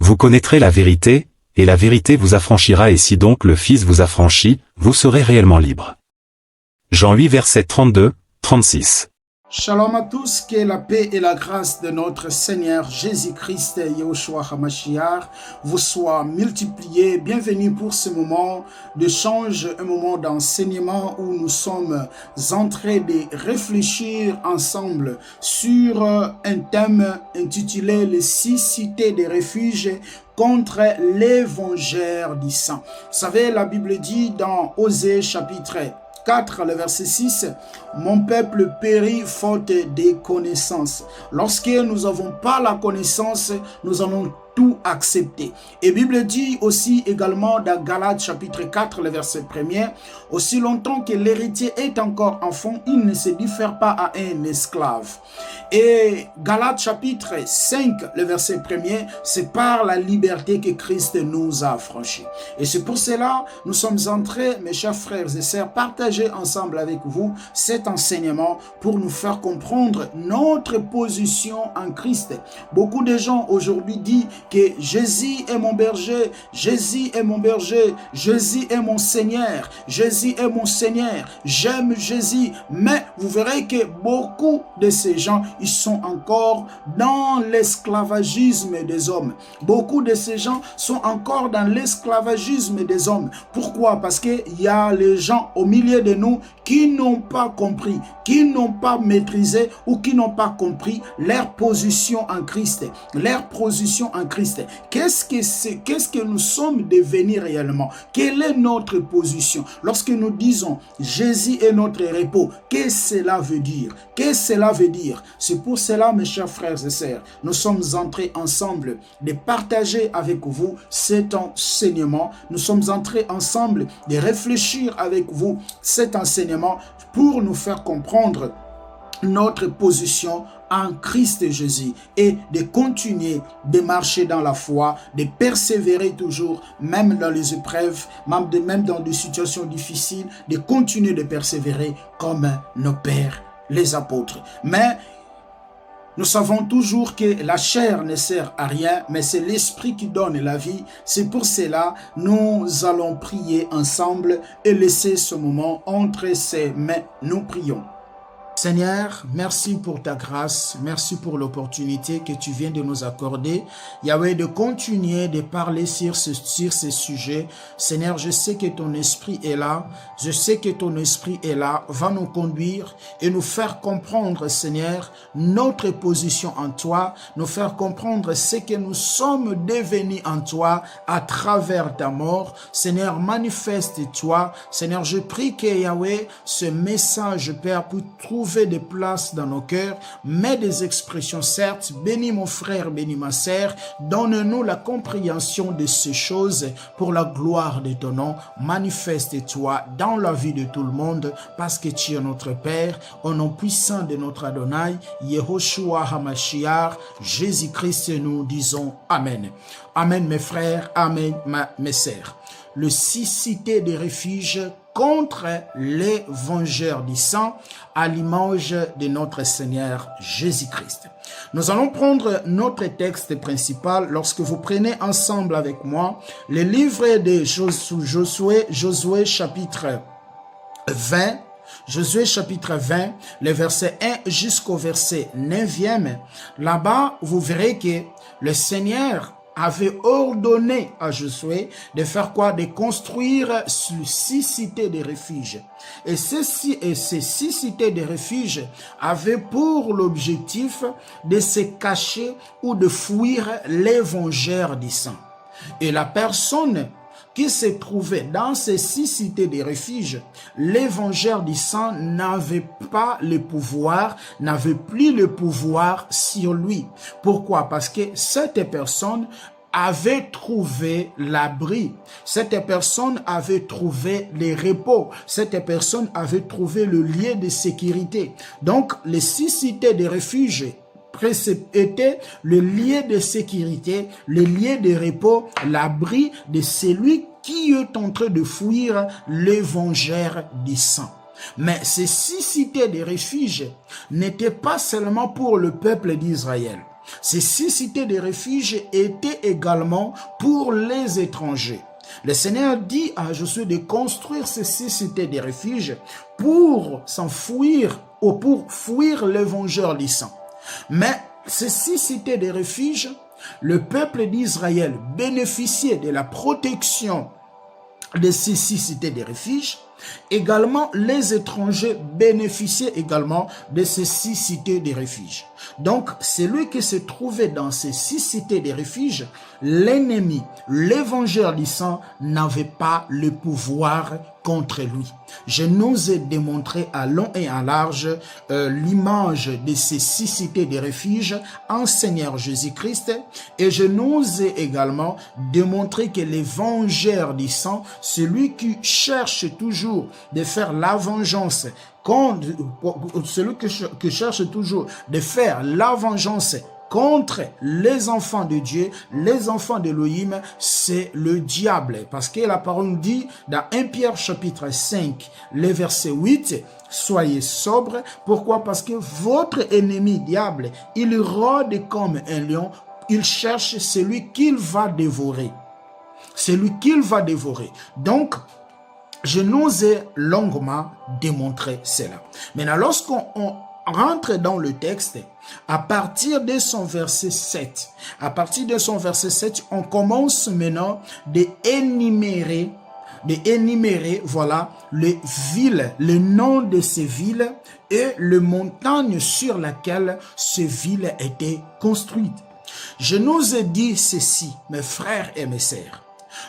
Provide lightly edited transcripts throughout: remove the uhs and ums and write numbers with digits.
Vous connaîtrez la vérité, et la vérité vous affranchira, et si donc le Fils vous affranchit, vous serez réellement libre. Jean 8 versets 32, 36. Shalom à tous, que la paix et la grâce de notre Seigneur Jésus-Christ Yahushua HaMashiach vous soient multipliées. Bienvenue pour ce moment d'échange, un moment d'enseignement où nous sommes en train de réfléchir ensemble sur un thème intitulé « Les 6 cités de refuge » contre l'évangile du sang. Vous savez, la Bible dit dans Osée chapitre 4, le verset 6, « Mon peuple périt faute de connaissances. » Lorsque nous n'avons pas la connaissance, nous allons tout accepter. Et la Bible dit aussi également dans Galates chapitre 4, le verset 1er, « Aussi longtemps que l'héritier est encore enfant, il ne se diffère pas à un esclave. » Et Galates chapitre 5, le verset 1er, c'est par la liberté que Christ nous a affranchis. Et c'est pour cela, nous sommes entrés, mes chers frères et sœurs, partager ensemble avec vous cet enseignement pour nous faire comprendre notre position en Christ. Beaucoup de gens aujourd'hui disent que Jésus est mon berger, Jésus est mon berger, Jésus est mon Seigneur, Jésus est mon Seigneur, j'aime Jésus. Mais vous verrez que beaucoup de ces gens, ils sont encore dans l'esclavagisme des hommes. Beaucoup de ces gens sont encore dans l'esclavagisme des hommes. Pourquoi? Parce qu'il y a les gens au milieu de nous qui n'ont pas compris, qui n'ont pas maîtrisé ou qui n'ont pas compris leur position en Christ. Leur position en Christ. Qu'est-ce que nous sommes devenus réellement? Quelle est notre position? Lorsque nous disons Jésus est notre repos, qu'est-ce que cela veut dire? Qu'est-ce que cela veut dire? C'est pour cela, mes chers frères et sœurs, nous sommes entrés ensemble de partager avec vous cet enseignement. Nous sommes entrés ensemble de réfléchir avec vous cet enseignement pour nous faire comprendre notre position en Christ Jésus et de continuer de marcher dans la foi, de persévérer toujours, même dans les épreuves, même dans des situations difficiles, de continuer de persévérer comme nos pères, les apôtres. Mais nous savons toujours que la chair ne sert à rien, mais c'est l'esprit qui donne la vie. C'est pour cela que nous allons prier ensemble et laisser ce moment entre ses mains. Nous prions. Seigneur, merci pour ta grâce, merci pour l'opportunité que tu viens de nous accorder, Yahweh, de continuer de parler sur ces sujets. Seigneur, je sais que ton esprit est là, je sais que ton esprit est là, va nous conduire et nous faire comprendre, Seigneur, notre position en toi, nous faire comprendre ce que nous sommes devenus en toi à travers ta mort. Seigneur, manifeste-toi. Seigneur, je prie que Yahweh, ce message, Père, pour trouver des places dans nos cœurs, mets des expressions certes, bénis mon frère, bénis ma sœur, donne-nous la compréhension de ces choses pour la gloire de ton nom. Manifeste-toi dans la vie de tout le monde parce que tu es notre Père, au nom puissant de notre Adonai, Yahushua HaMashiach, Jésus-Christ, nous disons Amen. Amen mes frères, Amen mes sœurs. Le 6 cités de refuge contre l'évangile du sang à l'image de notre Seigneur Jésus-Christ. Nous allons prendre notre texte principal lorsque vous prenez ensemble avec moi le livre de Josué chapitre 20, Josué chapitre 20, le verset 1 jusqu'au verset 9e. Là-bas, vous verrez que le Seigneur avait ordonné à Josué de faire quoi? De construire 6 cités de refuge. Et ces 6 cités de refuge avaient pour l'objectif de se cacher ou de fuir l'évangile du sang. Et la personne qui se trouvait dans ces 6 cités de refuge, l'évangile du sang n'avait pas le pouvoir, n'avait plus le pouvoir sur lui. Pourquoi? Parce que cette personne avait trouvé l'abri. Cette personne avait trouvé les repos. Cette personne avait trouvé le lieu de sécurité. Donc, les 6 cités de refuge était le lieu de sécurité, le lieu de repos, l'abri de celui qui est en train de fuir l'évangile du sang. Mais ces 6 cités de refuge n'étaient pas seulement pour le peuple d'Israël. Ces 6 cités de refuge étaient également pour les étrangers. Le Seigneur dit à Josué de construire ces 6 cités de refuge pour s'enfuir ou pour fuir les vengeurs du sang. Mais ces 6 cités de refuge, le peuple d'Israël bénéficiait de la protection de ces 6 cités de refuge. Également, les étrangers bénéficiaient également de ces 6 cités de refuge. Donc, celui qui se trouvait dans ces 6 cités de refuge, l'ennemi, les vengeurs du sang, n'avait pas le pouvoir contre lui. Je nous ai démontré à long et à large l'image de ces 6 cités de refuge en Seigneur Jésus-Christ, et je nous ai également démontré que les vengeurs du sang, celui qui cherche toujours de faire la vengeance, celui qui cherche toujours de faire la vengeance contre les enfants de Dieu, les enfants d'Élohim, c'est le diable. Parce que la parole dit dans 1 Pierre chapitre 5, le verset 8, soyez sobres. Pourquoi? Parce que votre ennemi diable, il rôde comme un lion, il cherche celui qu'il va dévorer. Celui qu'il va dévorer. Donc, je nous ai longuement démontré cela. Maintenant, lorsqu'on rentre dans le texte, à partir de son verset 7, on commence maintenant d'énumérer, voilà, les villes, le nom de ces villes et les montagnes sur lesquelles ces villes étaient construites. Je nous ai dit ceci, mes frères et mes sœurs.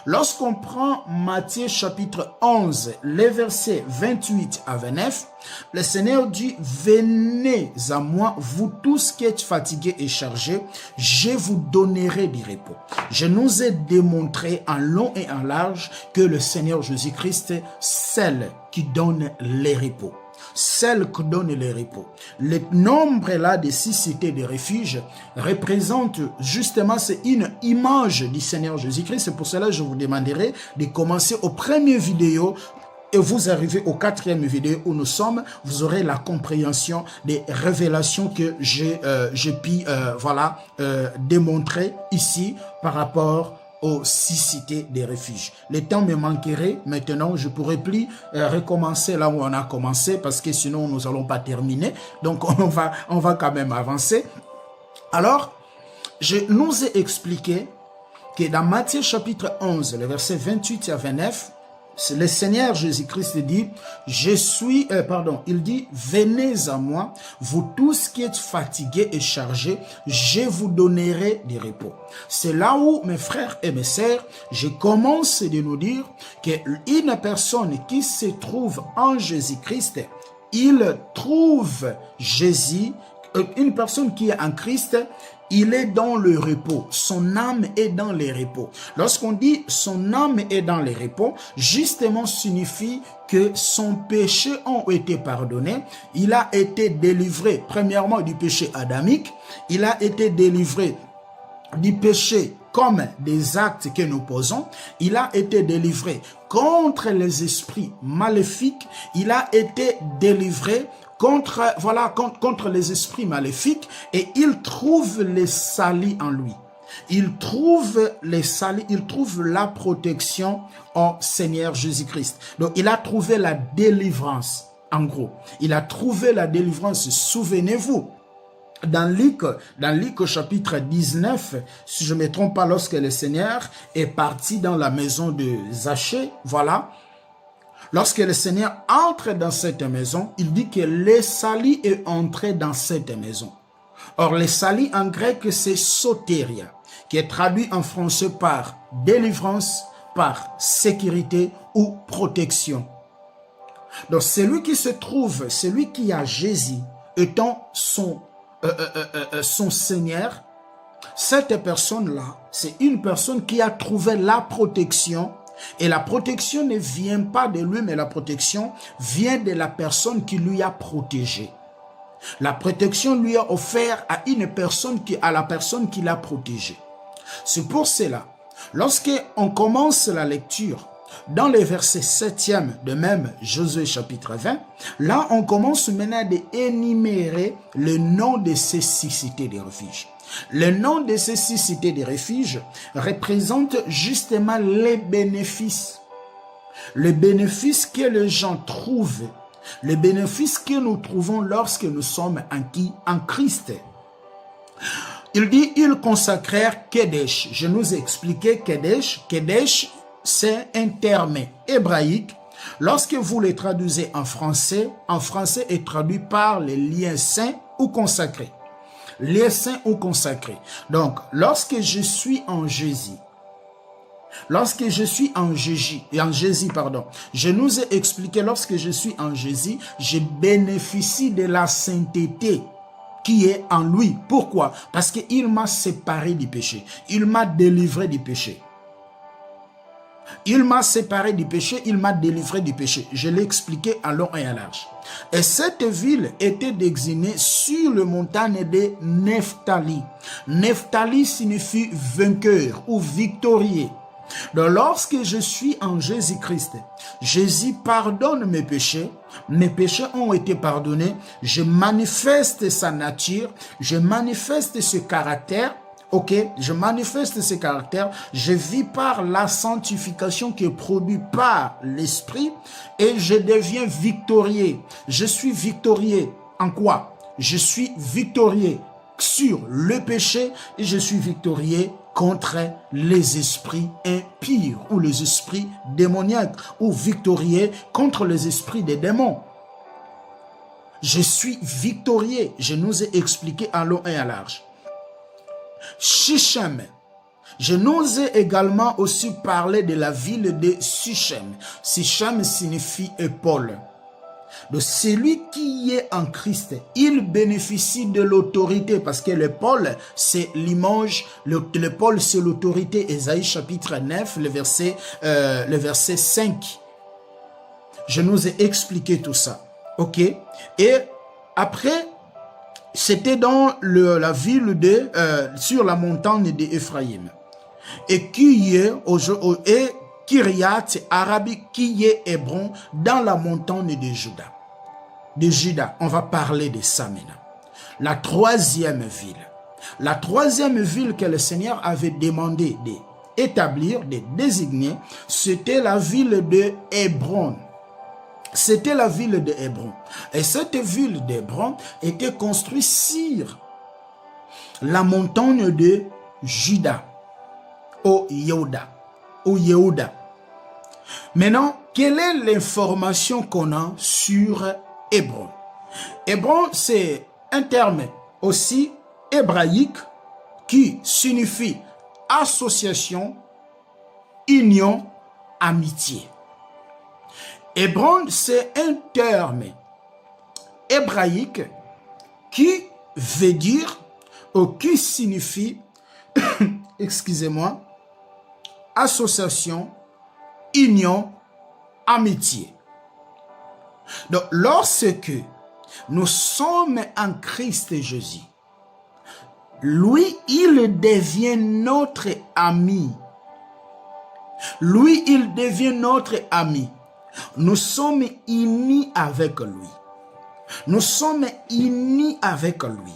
Lorsqu'on prend Matthieu chapitre 11, les versets 28 à 29, le Seigneur dit, venez à moi, vous tous qui êtes fatigués et chargés, je vous donnerai du repos. Je nous ai démontré en long et en large que le Seigneur Jésus-Christ est celle qui donne les repos. Celle qui donne le repos. Le nombre là de 6 cités de refuge représente justement, c'est une image du Seigneur Jésus-Christ. C'est pour cela que je vous demanderai de commencer aux premières vidéos et vous arrivez au 4e vidéo où nous sommes. Vous aurez la compréhension des révélations que j'ai pu démontrer ici par rapport aux 6 cités des refuges. Le temps me manquerait. Maintenant, je ne pourrais plus recommencer là où on a commencé parce que sinon, nous n'allons pas terminer. Donc, on va quand même avancer. Alors, je nous ai expliqué que dans Matthieu chapitre 11, le verset 28 à 29, le Seigneur Jésus-Christ dit, il dit, venez à moi, vous tous qui êtes fatigués et chargés, je vous donnerai du repos. C'est là où, mes frères et mes sœurs, je commence de nous dire qu'une personne qui se trouve en Jésus-Christ, il trouve Jésus, une personne qui est en Christ, il est dans le repos. Son âme est dans le repos. Lorsqu'on dit son âme est dans le repos, justement signifie que son péché a été pardonné. Il a été délivré, premièrement, du péché adamique. Il a été délivré du péché comme des actes que nous posons. Il a été délivré contre les esprits maléfiques. Il a été délivré contre les esprits maléfiques, et il trouve les salis en lui. Il trouve les salis, il trouve la protection au Seigneur Jésus-Christ. Donc, il a trouvé la délivrance, en gros. Il a trouvé la délivrance. Souvenez-vous, dans Luc chapitre 19, si je ne me trompe pas, lorsque le Seigneur est parti dans la maison de Zachée, voilà, lorsque le Seigneur entre dans cette maison, il dit que les salis est entré dans cette maison. Or, les salis en grec, c'est soteria, qui est traduit en français par délivrance, par sécurité ou protection. Donc, celui qui se trouve, celui qui a Jésus étant son Seigneur, cette personne-là, c'est une personne qui a trouvé la protection. Et la protection ne vient pas de lui, mais la protection vient de la personne qui lui a protégé. La protection lui a offert à la personne qui l'a protégé. C'est pour cela, lorsqu'on commence la lecture, dans les versets 7e de même Josué chapitre 20, là on commence maintenant d'énumérer le nom de ces 6 cités de refuge. Le nom de ces 6 cités de refuge représente justement les bénéfices. Le bénéfice que les gens trouvent, le bénéfice que nous trouvons lorsque nous sommes en Christ. Il dit, ils consacrèrent Kedesh. Je nous ai expliqué Kedesh. Kedesh, c'est un terme hébraïque. Lorsque vous le traduisez en français est traduit par les liens saints ou consacrés. Liens saints ou consacrés. Donc, lorsque je suis en Jésus, je nous ai expliqué, lorsque je suis en Jésus, je bénéficie de la sainteté qui est en lui. Pourquoi? Parce qu'il m'a séparé du péché. Il m'a délivré du péché. Il m'a séparé du péché, il m'a délivré du péché. Je l'ai expliqué à long et à large. Et cette ville était désignée sur le montagne de Nephtali. Nephtali signifie vainqueur ou victorieux. Donc lorsque je suis en Jésus-Christ, Jésus pardonne mes péchés ont été pardonnés, je manifeste sa nature, je manifeste ce caractère. Ok, je manifeste ces caractères, je vis par la sanctification qui est produite par l'Esprit et je deviens victorieux. Je suis victorieux en quoi? Je suis victorieux sur le péché et je suis victorieux contre les esprits impurs ou les esprits démoniaques ou victorieux contre les esprits des démons. Je suis victorieux, je nous ai expliqué à long et à large. Shichem. Je nous ai également aussi parlé de la ville de Sichem. Sichem signifie épaule. Donc celui qui est en Christ, il bénéficie de l'autorité parce que l'épaule, c'est l'image, l'épaule c'est l'autorité. Ésaïe chapitre 9, le verset 5. Je nous ai expliqué tout ça. Ok? Et après, c'était dans la ville de sur la montagne d'Ephraïm. Et qui est et Kiriat Arabi, qui est Hébron, dans la montagne de Juda. De Juda, on va parler de ça maintenant. La troisième ville. La troisième ville que le Seigneur avait demandé d'établir, de désigner, c'était la ville de Hébron. C'était la ville de Hébron. Et cette ville d'Hébron était construite sur la montagne de Juda, au Yehuda. Maintenant, quelle est l'information qu'on a sur Hébron? Hébron, c'est un terme aussi hébraïque qui signifie association, union, amitié. Hébron, c'est un terme hébraïque qui veut dire ou qui signifie, excusez-moi, association, union, amitié. Donc, lorsque nous sommes en Christ Jésus, lui, il devient notre ami. Lui, il devient notre ami. Nous sommes unis avec lui. Nous sommes unis avec lui.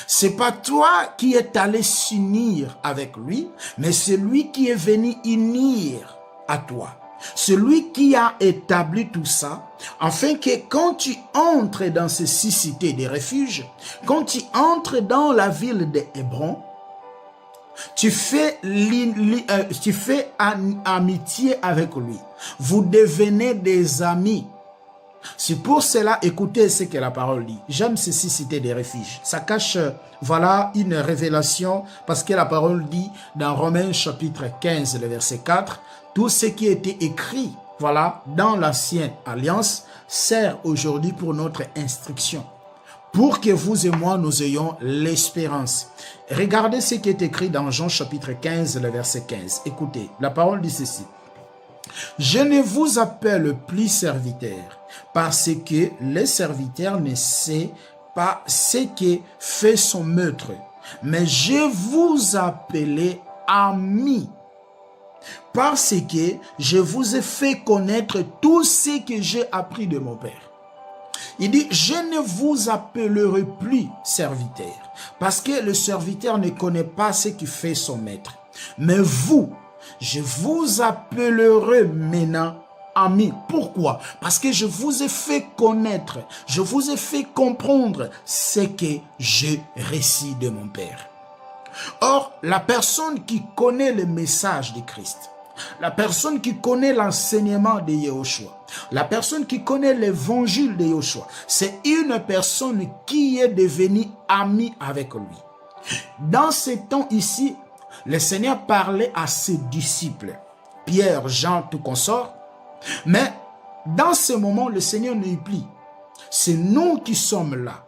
C'est pas toi qui es allé s'unir avec lui, mais c'est lui qui est venu unir à toi. C'est lui qui a établi tout ça, afin que quand tu entres dans ces 6 cités de refuge, quand tu entres dans la ville de Hébron, tu fais amitié avec lui. Vous devenez des amis. C'est pour cela, écoutez ce que la parole dit. J'aime ces 6 cités de refuge. Ça cache, voilà, une révélation, parce que la parole dit dans Romains chapitre 15, le verset 4, tout ce qui a été écrit, voilà, dans l'ancienne alliance, sert aujourd'hui pour notre instruction, pour que vous et moi, nous ayons l'espérance. Regardez ce qui est écrit dans Jean chapitre 15, le verset 15. Écoutez, la parole dit ceci. Je ne vous appelle plus serviteur, parce que le serviteur ne sait pas ce que fait son maître, mais je vous appelle ami, parce que je vous ai fait connaître tout ce que j'ai appris de mon Père. Il dit, je ne vous appellerai plus serviteur, parce que le serviteur ne connaît pas ce qui fait son maître. Mais vous, je vous appellerai maintenant amis. Pourquoi? Parce que je vous ai fait connaître, je vous ai fait comprendre ce que je récite de mon Père. Or, la personne qui connaît le message de Christ, la personne qui connaît l'enseignement de Yahushua, la personne qui connaît l'évangile de Yahushua, c'est une personne qui est devenue amie avec lui. Dans ces temps ici, le Seigneur parlait à ses disciples, Pierre, Jean, tout consort, mais dans ce moment, le Seigneur n'est plus. C'est nous qui sommes là.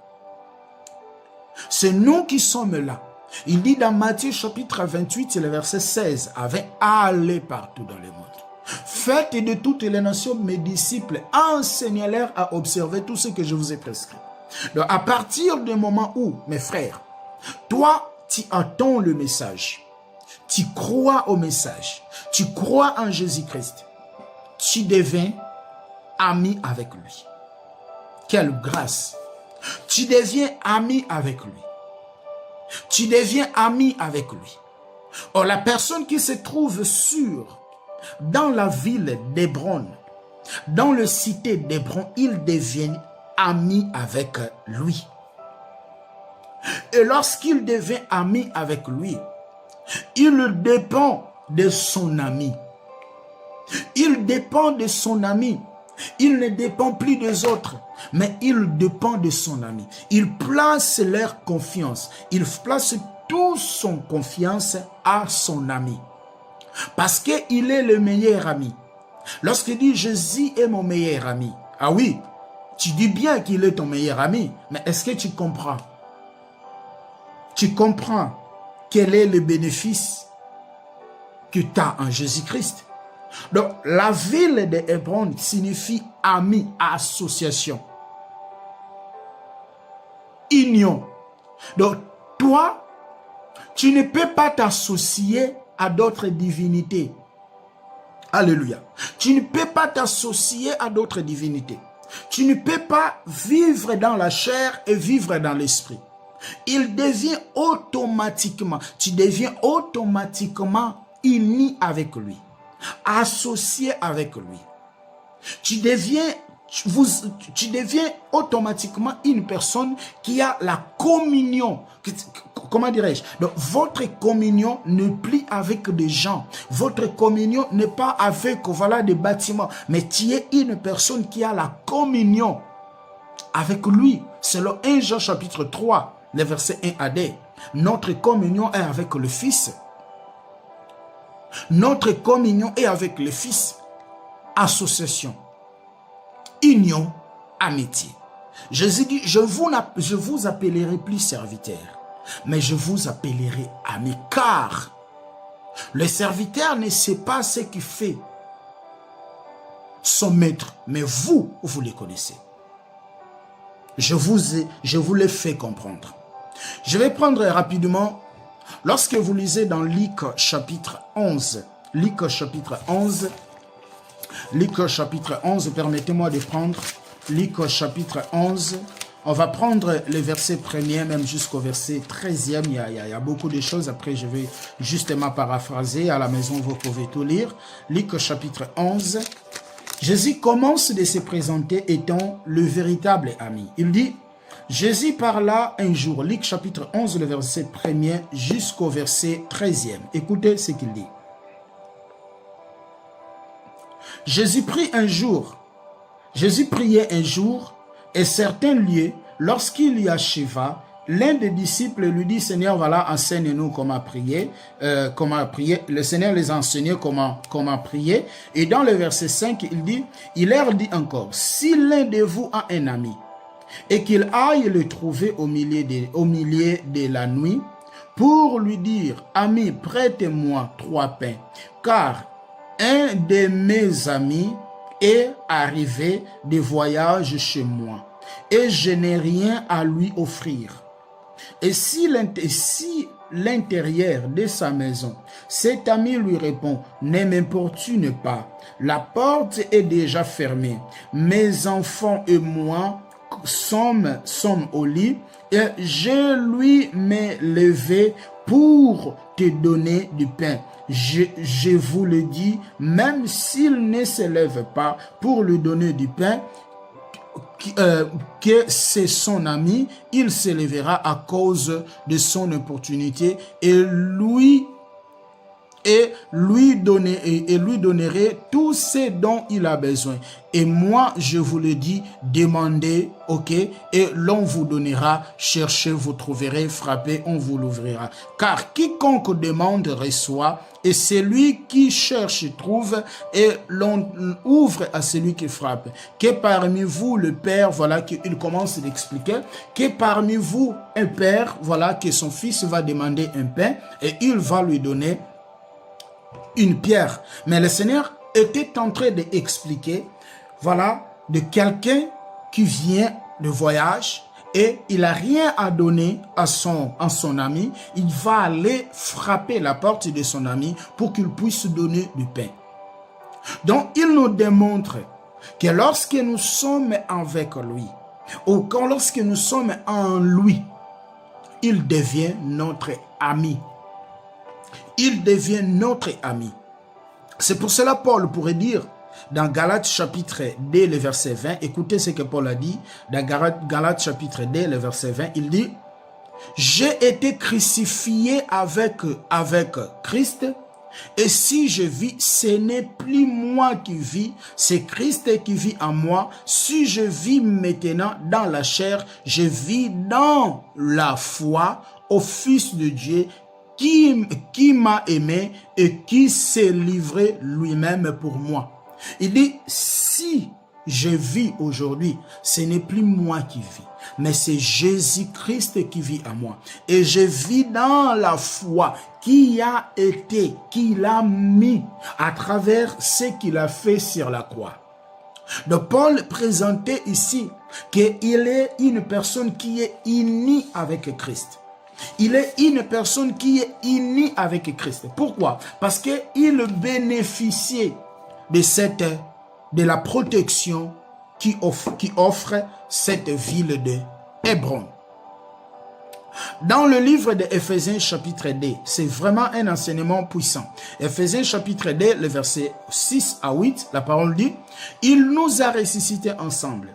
C'est nous qui sommes là. Il dit dans Matthieu chapitre 28, le verset 16, allez partout dans le monde. Faites de toutes les nations mes disciples, enseignez-leur à observer tout ce que je vous ai prescrit. Donc à partir du moment où, mes frères, toi, tu entends le message, tu crois au message, tu crois en Jésus-Christ, tu deviens ami avec lui. Quelle grâce! Tu deviens ami avec lui. Tu deviens ami avec lui. Or, la personne qui se trouve dans la ville d'Hébron, dans le cité d'Hébron, il devient ami avec lui. Et lorsqu'il devient ami avec lui, il dépend de son ami. Il dépend de son ami. Il ne dépend plus des autres, mais il dépend de son ami. Il place leur confiance. Il place toute son confiance à son ami. Parce qu'il est le meilleur ami. Lorsqu'il dit Jésus est mon meilleur ami. Ah oui, tu dis bien qu'il est ton meilleur ami, mais est-ce que tu comprends? Tu comprends quel est le bénéfice que tu as en Jésus-Christ? Donc, la ville de Hébron signifie ami, association, union. Donc, toi, tu ne peux pas t'associer à d'autres divinités. Alléluia. Tu ne peux pas t'associer à d'autres divinités. Tu ne peux pas vivre dans la chair et vivre dans l'esprit. Il devient automatiquement, tu deviens automatiquement uni avec lui, associé avec lui. Tu deviens automatiquement une personne qui a la communion. Comment dirais-je? Donc, votre communion n'est plus avec des gens. Votre communion n'est pas avec, voilà, des bâtiments. Mais tu es une personne qui a la communion avec lui. Selon 1 Jean chapitre 3, les versets 1 à 2. Notre communion est avec le Fils. Notre communion est avec le Fils. Association, union, amitié. Jésus dit, je vous appellerai plus serviteur, mais je vous appellerai ami, car le serviteur ne sait pas ce qu'il fait son maître, mais vous le connaissez. Je vous l'ai fait comprendre. Je vais prendre rapidement, lorsque vous lisez dans Luc chapitre 11, Luc chapitre 11, permettez-moi de prendre Luc chapitre 11. On va prendre le verset 1er, même jusqu'au verset 13e. Il y a beaucoup de choses. Après, je vais justement paraphraser. À la maison, vous pouvez tout lire. Luc chapitre 11. Jésus commence de se présenter étant le véritable ami. Il dit, Jésus parla un jour, Luc chapitre 11, le verset 1er jusqu'au verset 13e. Écoutez ce qu'il dit. Jésus priait un jour, et certains lieux, lorsqu'il y acheva, l'un des disciples lui dit, Seigneur, voilà, enseigne-nous comment prier. Le Seigneur les a enseignés comment prier. Et dans le verset 5, il leur dit encore, si l'un de vous a un ami, et qu'il aille le trouver au milieu de la nuit, pour lui dire, ami, prête-moi 3 pains, car un de mes amis est arrivé de voyage chez moi et je n'ai rien à lui offrir. Et si l'intérieur de sa maison, cet ami lui répond, ne m'importune pas, la porte est déjà fermée, mes enfants et moi, sommes au lit, et je lui m'ai levé pour te donner du pain. Je vous le dis, même s'il ne se lève pas pour lui donner du pain, que c'est son ami, il se lèvera à cause de son opportunité et lui donnerai tout ce dont il a besoin. Et moi, je vous le dis, demandez, ok, et l'on vous donnera, cherchez, vous trouverez, frappez, on vous l'ouvrira. Car quiconque demande reçoit, et celui qui cherche trouve, et l'on ouvre à celui qui frappe. Que parmi vous, le Père, voilà, qu'il commence d'expliquer, que parmi vous, un Père, voilà, que son fils va demander un pain, et il va lui donner une pierre. Mais le Seigneur était en train d'expliquer, voilà, de quelqu'un qui vient de voyage et il n'a rien à donner à son ami. Il va aller frapper la porte de son ami pour qu'il puisse donner du pain. Donc, il nous démontre que lorsque nous sommes avec lui, ou quand lorsque nous sommes en lui, il devient notre ami. Il devient notre ami. C'est pour cela Paul pourrait dire dans Galates chapitre 2, le verset 20, écoutez ce que Paul a dit, dans Galates chapitre 2, le verset 20, il dit, « J'ai été crucifié avec Christ, et si je vis, ce n'est plus moi qui vis, c'est Christ qui vit en moi. Si je vis maintenant dans la chair, je vis dans la foi au Fils de Dieu, qui m'a aimé et qui s'est livré lui-même pour moi. » Il dit, si je vis aujourd'hui, ce n'est plus moi qui vis, mais c'est Jésus-Christ qui vit en moi. Et je vis dans la foi qu'il a mis à travers ce qu'il a fait sur la croix. Donc Paul présentait ici qu'il est une personne qui est unie avec Christ. Il est une personne qui est unie avec Christ. Pourquoi? Parce qu'il bénéficiait de la protection qui offre cette ville de Hébron. Dans le livre de Éphésiens chapitre 2, c'est vraiment un enseignement puissant. Éphésiens chapitre 2, le verset 6 à 8, la parole dit, « Il nous a ressuscités ensemble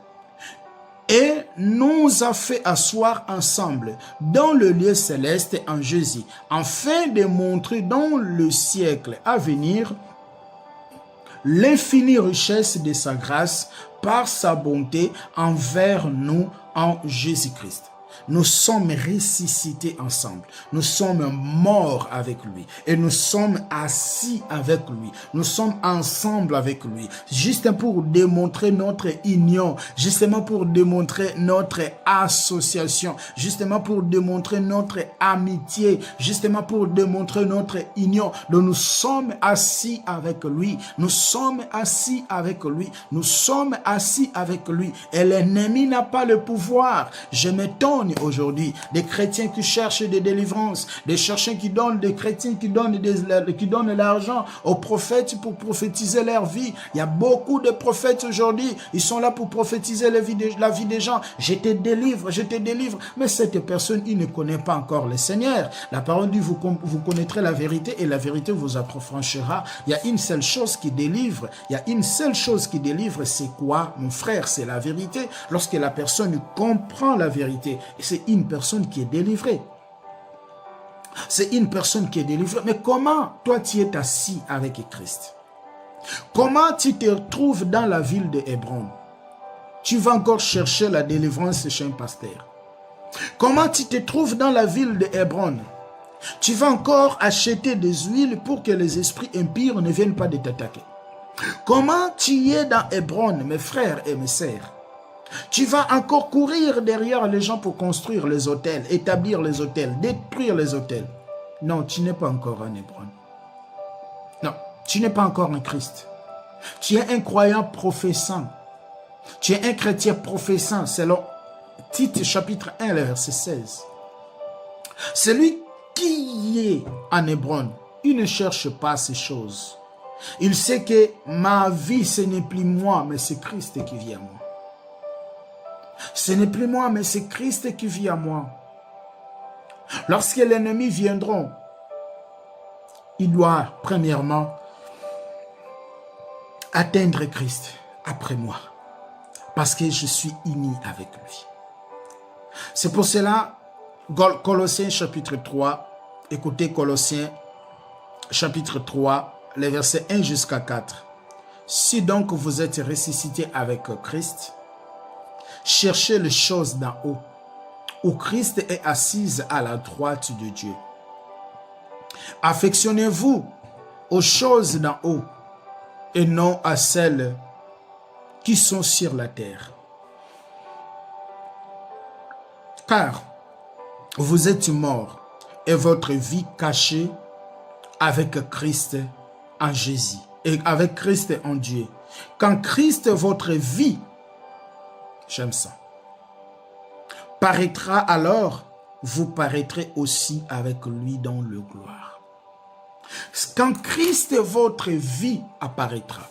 et nous a fait asseoir ensemble dans le lieu céleste en Jésus, afin de montrer dans le siècle à venir l'infinie richesse de sa grâce par sa bonté envers nous en Jésus-Christ. » Nous sommes ressuscités ensemble. Nous sommes morts avec lui. Et nous sommes assis avec lui. Nous sommes ensemble avec lui. Juste pour démontrer notre union. Justement pour démontrer notre association. Justement pour démontrer notre amitié. Justement pour démontrer notre union. Donc nous sommes assis avec lui. Nous sommes assis avec lui. Nous sommes assis avec lui. Et l'ennemi n'a pas le pouvoir. Je m'étonne aujourd'hui des chrétiens qui cherchent des délivrances, des chrétiens qui donnent de l'argent aux prophètes pour prophétiser leur vie. Il y a beaucoup de prophètes aujourd'hui, ils sont là pour prophétiser la vie des gens. Je te délivre, mais cette personne, il ne connaît pas encore le Seigneur. La parole dit, vous connaîtrez la vérité et la vérité vous affranchira. Il y a une seule chose qui délivre, c'est quoi, mon frère? C'est la vérité. Lorsque la personne comprend la vérité, c'est une personne qui est délivrée. C'est une personne qui est délivrée. Mais comment toi tu es assis avec Christ? Comment tu te trouves dans la ville de Hébron? Tu vas encore chercher la délivrance chez un pasteur. Comment tu te trouves dans la ville de Hébron? Tu vas encore acheter des huiles pour que les esprits impurs ne viennent pas de t'attaquer. Comment tu es dans Hébron, mes frères et mes sœurs? Tu vas encore courir derrière les gens pour construire les hôtels, établir les hôtels, détruire les hôtels. Non, tu n'es pas encore un Hébron. Non, tu n'es pas encore un Christ. Tu es un croyant professant. Tu es un chrétien professant, selon Tite chapitre 1, le verset 16. Celui qui est en Hébron, il ne cherche pas ces choses. Il sait que ma vie, ce n'est plus moi, mais c'est Christ qui vit à moi. Ce n'est plus moi, mais c'est Christ qui vit à moi. Lorsque l'ennemi viendra, il doit premièrement atteindre Christ après moi. Parce que je suis uni avec lui. C'est pour cela, Colossiens chapitre 3, écoutez Colossiens chapitre 3, les versets 1 jusqu'à 4. Si donc vous êtes ressuscité avec Christ, cherchez les choses d'en haut, où Christ est assis à la droite de Dieu. Affectionnez-vous aux choses d'en haut et non à celles qui sont sur la terre. Car vous êtes morts et votre vie cachée avec Christ en Jésus et avec Christ en Dieu. Quand Christ, votre vie, j'aime ça, paraîtra, alors vous paraîtrez aussi avec lui dans le gloire. Quand Christ, votre vie, apparaîtra,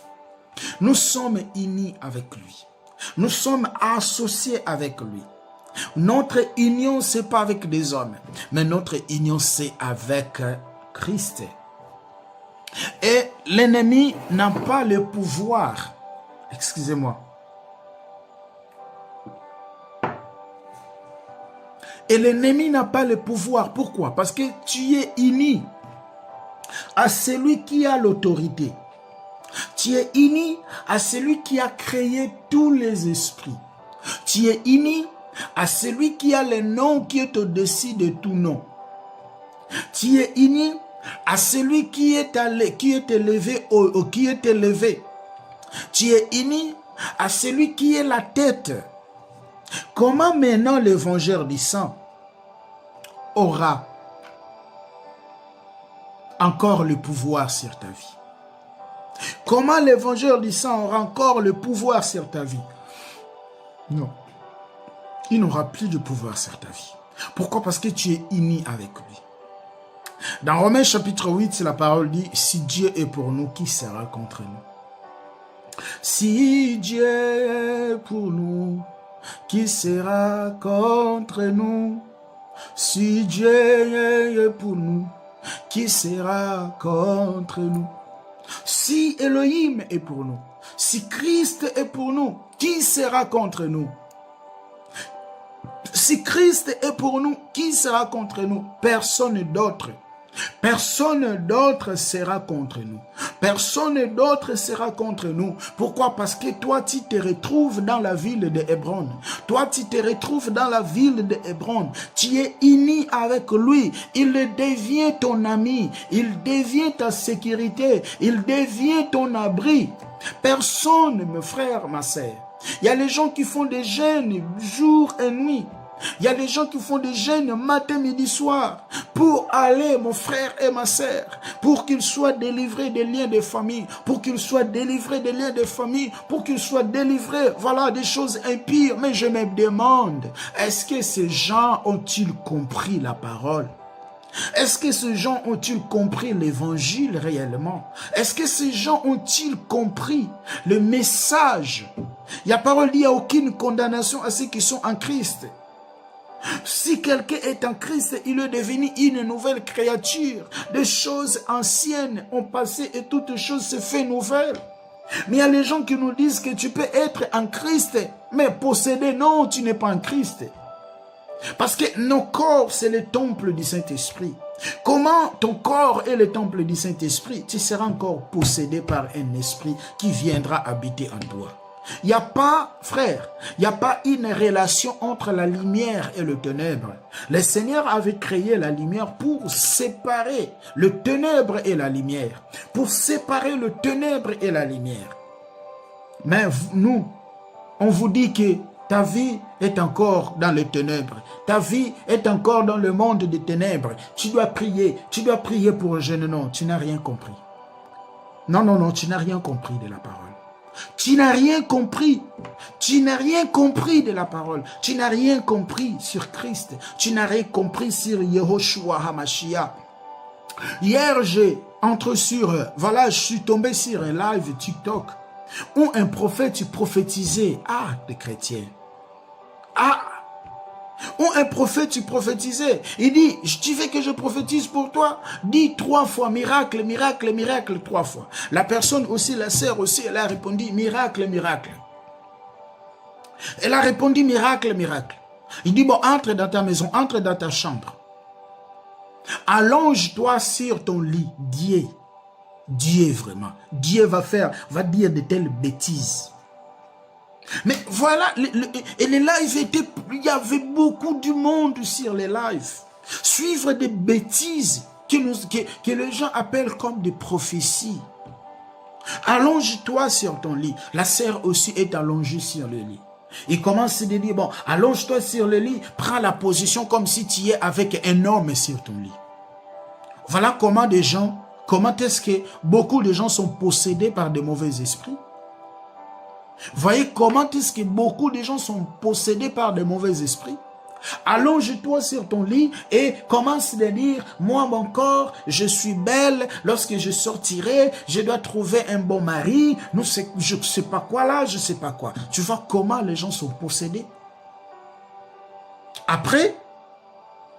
nous sommes unis avec lui. Nous sommes associés avec lui. Notre union, ce n'est pas avec des hommes, mais notre union, c'est avec Christ. Et l'ennemi n'a pas le pouvoir. Excusez-moi. Et l'ennemi n'a pas le pouvoir. Pourquoi? Parce que tu es uni à celui qui a l'autorité. Tu es uni à celui qui a créé tous les esprits. Tu es uni à celui qui a le nom qui est au-dessus de tout nom. Tu es uni à celui qui est élevé. Tu es uni à celui qui est la tête. Comment maintenant l'évangile du sang aura encore le pouvoir sur ta vie? Comment l'évangile du sang aura encore le pouvoir sur ta vie? Non. Il n'aura plus de pouvoir sur ta vie. Pourquoi? Parce que tu es uni avec lui. Dans Romains chapitre 8, la parole dit, si Dieu est pour nous, qui sera contre nous? Si Dieu est pour nous, qui sera contre nous? Si Dieu est pour nous, qui sera contre nous? Si Elohim est pour nous, si Christ est pour nous, qui sera contre nous? Si Christ est pour nous, qui sera contre nous? Personne d'autre. Personne d'autre sera contre nous. Personne d'autre sera contre nous. Pourquoi? Parce que toi, tu te retrouves dans la ville de Hébron. Toi, tu te retrouves dans la ville de Hébron. Tu es uni avec lui. Il devient ton ami. Il devient ta sécurité. Il devient ton abri. Personne, mes frères, ma sœur. Il y a les gens qui font des jeûnes jour et nuit. Il y a des gens qui font des jeûnes matin, midi, soir pour aller, mon frère et ma sœur, pour qu'ils soient délivrés des liens de famille, pour qu'ils soient délivrés des liens de famille, pour qu'ils soient délivrés, voilà, des choses impures. Mais je me demande, est-ce que ces gens ont-ils compris la parole? Est-ce que ces gens ont-ils compris l'évangile réellement? Est-ce que ces gens ont-ils compris le message? La parole dit, il n'y a aucune condamnation à ceux qui sont en Christ. Si quelqu'un est en Christ, il est devenu une nouvelle créature. Des choses anciennes ont passé et toutes choses se font nouvelles. Mais il y a les gens qui nous disent que tu peux être en Christ, mais posséder, non, tu n'es pas en Christ. Parce que nos corps, c'est le temple du Saint-Esprit. Comment ton corps est le temple du Saint-Esprit? Tu seras encore possédé par un esprit qui viendra habiter en toi. Il n'y a pas, frère, il n'y a pas une relation entre la lumière et le ténèbre. Le Seigneur avait créé la lumière pour séparer le ténèbre et la lumière. Pour séparer le ténèbre et la lumière. Mais nous, on vous dit que ta vie est encore dans les ténèbres. Ta vie est encore dans le monde des ténèbres. Tu dois prier pour un jeune. Non, tu n'as rien compris. Non, tu n'as rien compris de la parole. Tu n'as rien compris. Tu n'as rien compris de la parole. Tu n'as rien compris sur Christ. Tu n'as rien compris sur Yehoshua HaMashiach. Hier, je suis tombé sur un live TikTok où un prophète prophétisait des chrétiens. Ah, ou un prophète, tu prophétisais. Il dit, tu veux que je prophétise pour toi? Dis 3 fois, miracle, miracle, miracle, 3 fois. La personne aussi, la sœur aussi, elle a répondu, miracle, miracle. Elle a répondu, miracle, miracle. Il dit, bon, entre dans ta maison, entre dans ta chambre. Allonge-toi sur ton lit. Dieu vraiment. Dieu va dire de telles bêtises. Mais voilà, et les lives étaient, il y avait beaucoup du monde sur les lives. Suivre des bêtises que les gens appellent comme des prophéties. Allonge-toi sur ton lit. La sœur aussi est allongée sur le lit. Il commence à dire, bon, allonge-toi sur le lit, prends la position comme si tu es avec un homme sur ton lit. Voilà comment est-ce que beaucoup de gens sont possédés par de mauvais esprits. Voyez comment est-ce que beaucoup de gens sont possédés par de mauvais esprits. Allonge-toi sur ton lit et commence à dire, moi mon corps, je suis belle, lorsque je sortirai, je dois trouver un bon mari, je ne sais pas quoi là, je ne sais pas quoi. Tu vois comment les gens sont possédés. Après,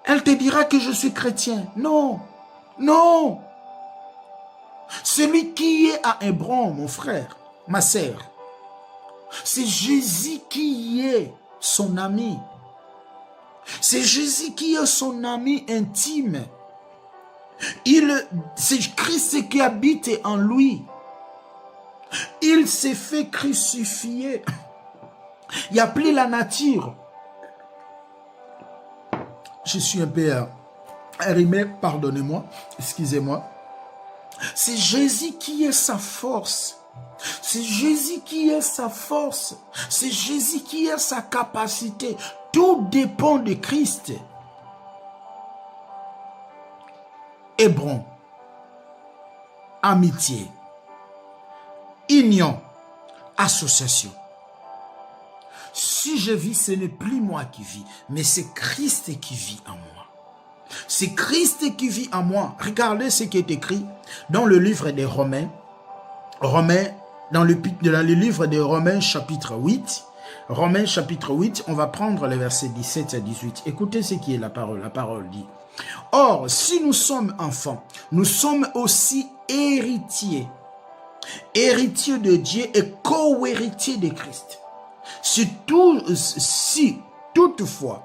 elle te dira que je suis chrétien. Non, non. Celui qui est à Hébron, mon frère, ma sœur, c'est Jésus qui est son ami. C'est Jésus qui est son ami intime. C'est Christ qui habite en lui. Il s'est fait crucifier. Il n'y a plus la nature. Je suis un peu arrimé, pardonnez-moi, excusez-moi. C'est Jésus qui est sa force. C'est Jésus qui est sa force. C'est Jésus qui est sa capacité. Tout dépend de Christ. Hébron, amitié, union, association. Si je vis, ce n'est plus moi qui vis, mais c'est Christ qui vit en moi. C'est Christ qui vit en moi. Regardez ce qui est écrit dans le livre des Romains. Dans le livre des Romains chapitre 8. Romains chapitre 8, on va prendre les versets 17 à 18. Écoutez ce qui est la parole. La parole dit, « Or, si nous sommes enfants, nous sommes aussi héritiers. Héritiers de Dieu et co-héritiers de Christ. Si toutefois,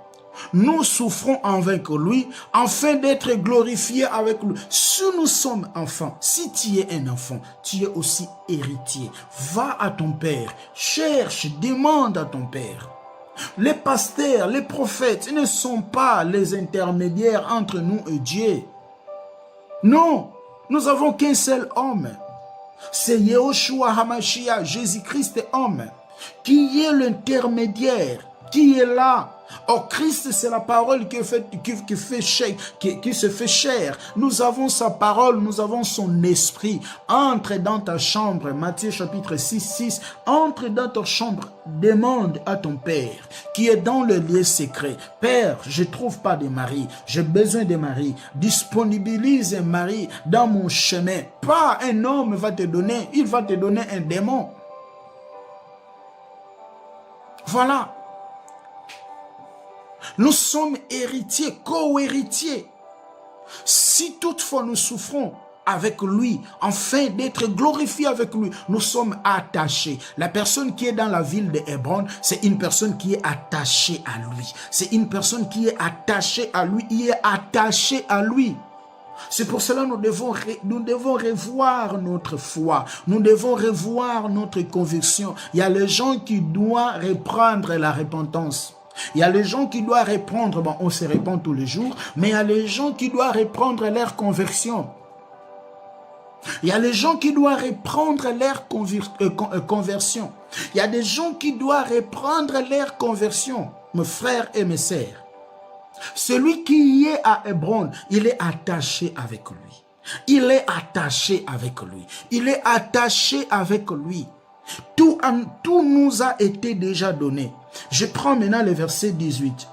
nous souffrons avec lui, afin d'être glorifiés avec lui. Si nous sommes enfants, si tu es un enfant, tu es aussi héritier. Va à ton père, cherche, demande à ton père. Les pasteurs, les prophètes ne sont pas les intermédiaires entre nous et Dieu. Non, nous avons qu'un seul homme. C'est Yahushua HaMashiach, Jésus-Christ homme, qui est l'intermédiaire, qui est là. Or, Christ, c'est la parole qui se fait chair. Nous avons sa parole, nous avons son esprit. Entre dans ta chambre, Matthieu chapitre 6, 6. Entre dans ta chambre, demande à ton Père, qui est dans le lieu secret. Père, je ne trouve pas de mari, j'ai besoin de mari. Disponibilise un mari dans mon chemin. Pas un homme va te donner, il va te donner un démon. Voilà. Nous sommes héritiers, co-héritiers. Si toutefois nous souffrons avec lui, afin d'être glorifiés avec lui, nous sommes attachés. La personne qui est dans la ville de Hébron, c'est une personne qui est attachée à lui. C'est une personne qui est attachée à lui, il est attaché à lui. C'est pour cela que nous devons revoir notre foi. Nous devons revoir notre conviction. Il y a les gens qui doivent reprendre la repentance. Il y a les gens qui doivent reprendre, bon, on se répand tous les jours, mais il y a les gens qui doivent reprendre leur conversion. Il y a les gens qui doivent reprendre leur conversion. Il y a des gens qui doivent reprendre leur conversion, mes frères et mes sœurs. Celui qui est à Hébron, il est attaché avec lui. Il est attaché avec lui. Il est attaché avec lui. Tout nous a été déjà donné. Je prends maintenant le verset 18.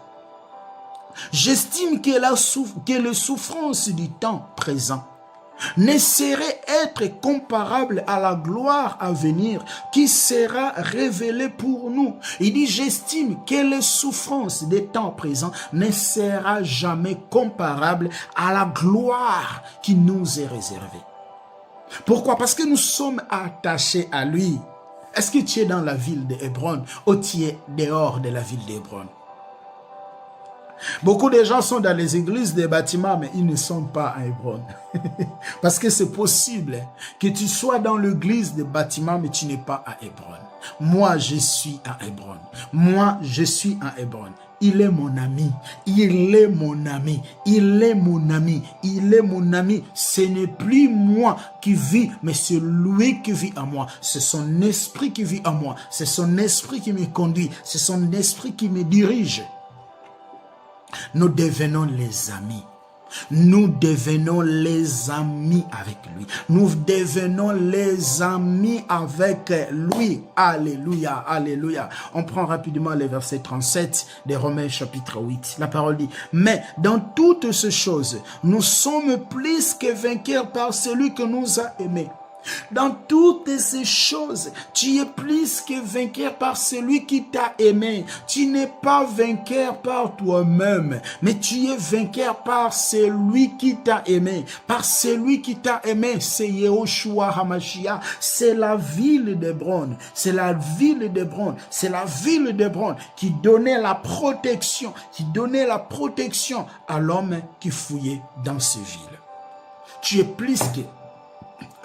J'estime que les souffrances du temps présent ne saurait être comparable à la gloire à venir qui sera révélée pour nous. Il dit, j'estime que les souffrances des temps présents ne sera jamais comparable à la gloire qui nous est réservée. Pourquoi? Parce que nous sommes attachés à lui. Est-ce que tu es dans la ville de Hébron ou tu es dehors de la ville d'Hébron? Beaucoup de gens sont dans les églises des bâtiments, mais ils ne sont pas à Hébron. Parce que c'est possible que tu sois dans l'église des bâtiments, mais tu n'es pas à Hébron. Moi, je suis à Hébron. Moi, je suis à Hébron. Il est mon ami. Il est mon ami. Il est mon ami. Il est mon ami. Ce n'est plus moi qui vis, mais c'est lui qui vit en moi. C'est son esprit qui vit en moi. C'est son esprit qui me conduit. C'est son esprit qui me dirige. Nous devenons les amis. Nous devenons les amis avec lui. Nous devenons les amis avec lui. Alléluia, alléluia. On prend rapidement le verset 37 de Romains chapitre 8. La parole dit, mais dans toutes ces choses, nous sommes plus que vainqueurs par celui que nous a aimés. Dans toutes ces choses, tu es plus que vainqueur par celui qui t'a aimé. Tu n'es pas vainqueur par toi-même, mais tu es vainqueur par celui qui t'a aimé. Par celui qui t'a aimé, c'est Yehoshua HaMashiach. C'est la ville d'Hébron. C'est la ville d'Hébron. C'est la ville d'Hébron qui donnait la protection, à l'homme qui fouillait dans ces villes. Tu es plus que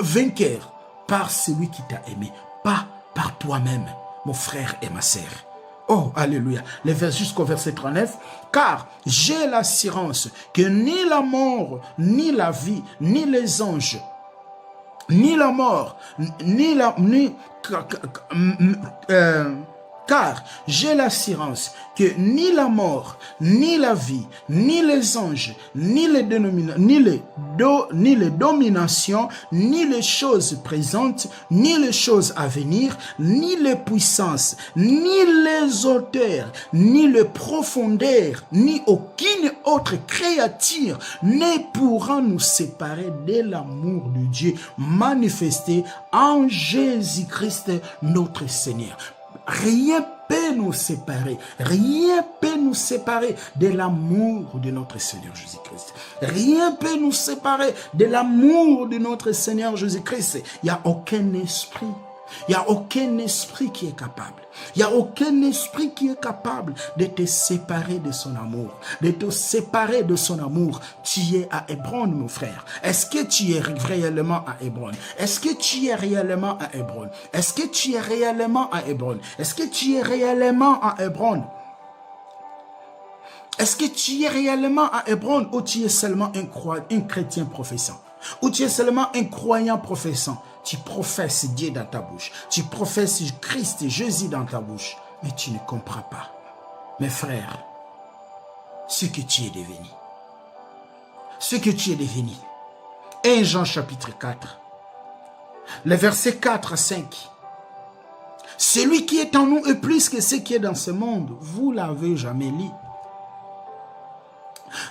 vainqueur par celui qui t'a aimé, pas par toi-même, mon frère et ma sœur. Oh, alléluia. Jusqu'au verset 39. Car j'ai l'assurance que ni la mort, ni la vie, ni les anges, ni la mort, car j'ai l'assurance que ni la mort, ni la vie, ni les anges, ni les dominations, ni les choses présentes, ni les choses à venir, ni les puissances, ni les auteurs, ni les profondeurs, ni aucune autre créature ne pourra nous séparer de l'amour de Dieu manifesté en Jésus-Christ notre Seigneur. Rien peut nous séparer. Rien peut nous séparer de l'amour de notre Seigneur Jésus-Christ. Rien peut nous séparer de l'amour de notre Seigneur Jésus-Christ. Il n'y a aucun esprit. Il n'y a aucun esprit qui est capable. Il n'y a aucun esprit qui est capable de te séparer de son amour. De te séparer de son amour. Tu es à Hébron, mon frère. Est-ce que tu es réellement à Hébron? Est-ce que tu es réellement à Hébron? Est-ce que tu es réellement à Hébron? Est-ce que tu es réellement à Hébron? Est-ce que tu es réellement à Hébron ou tu es seulement un chrétien professant? Ou tu es seulement un croyant professant? Tu professes Dieu dans ta bouche. Tu professes Christ, Jésus dans ta bouche. Mais tu ne comprends pas. Mes frères, ce que tu es devenu. Ce que tu es devenu. 1 Jean chapitre 4. Le verset 4 à 5. Celui qui est en nous est plus que ce qui est dans ce monde. Vous l'avez jamais lu.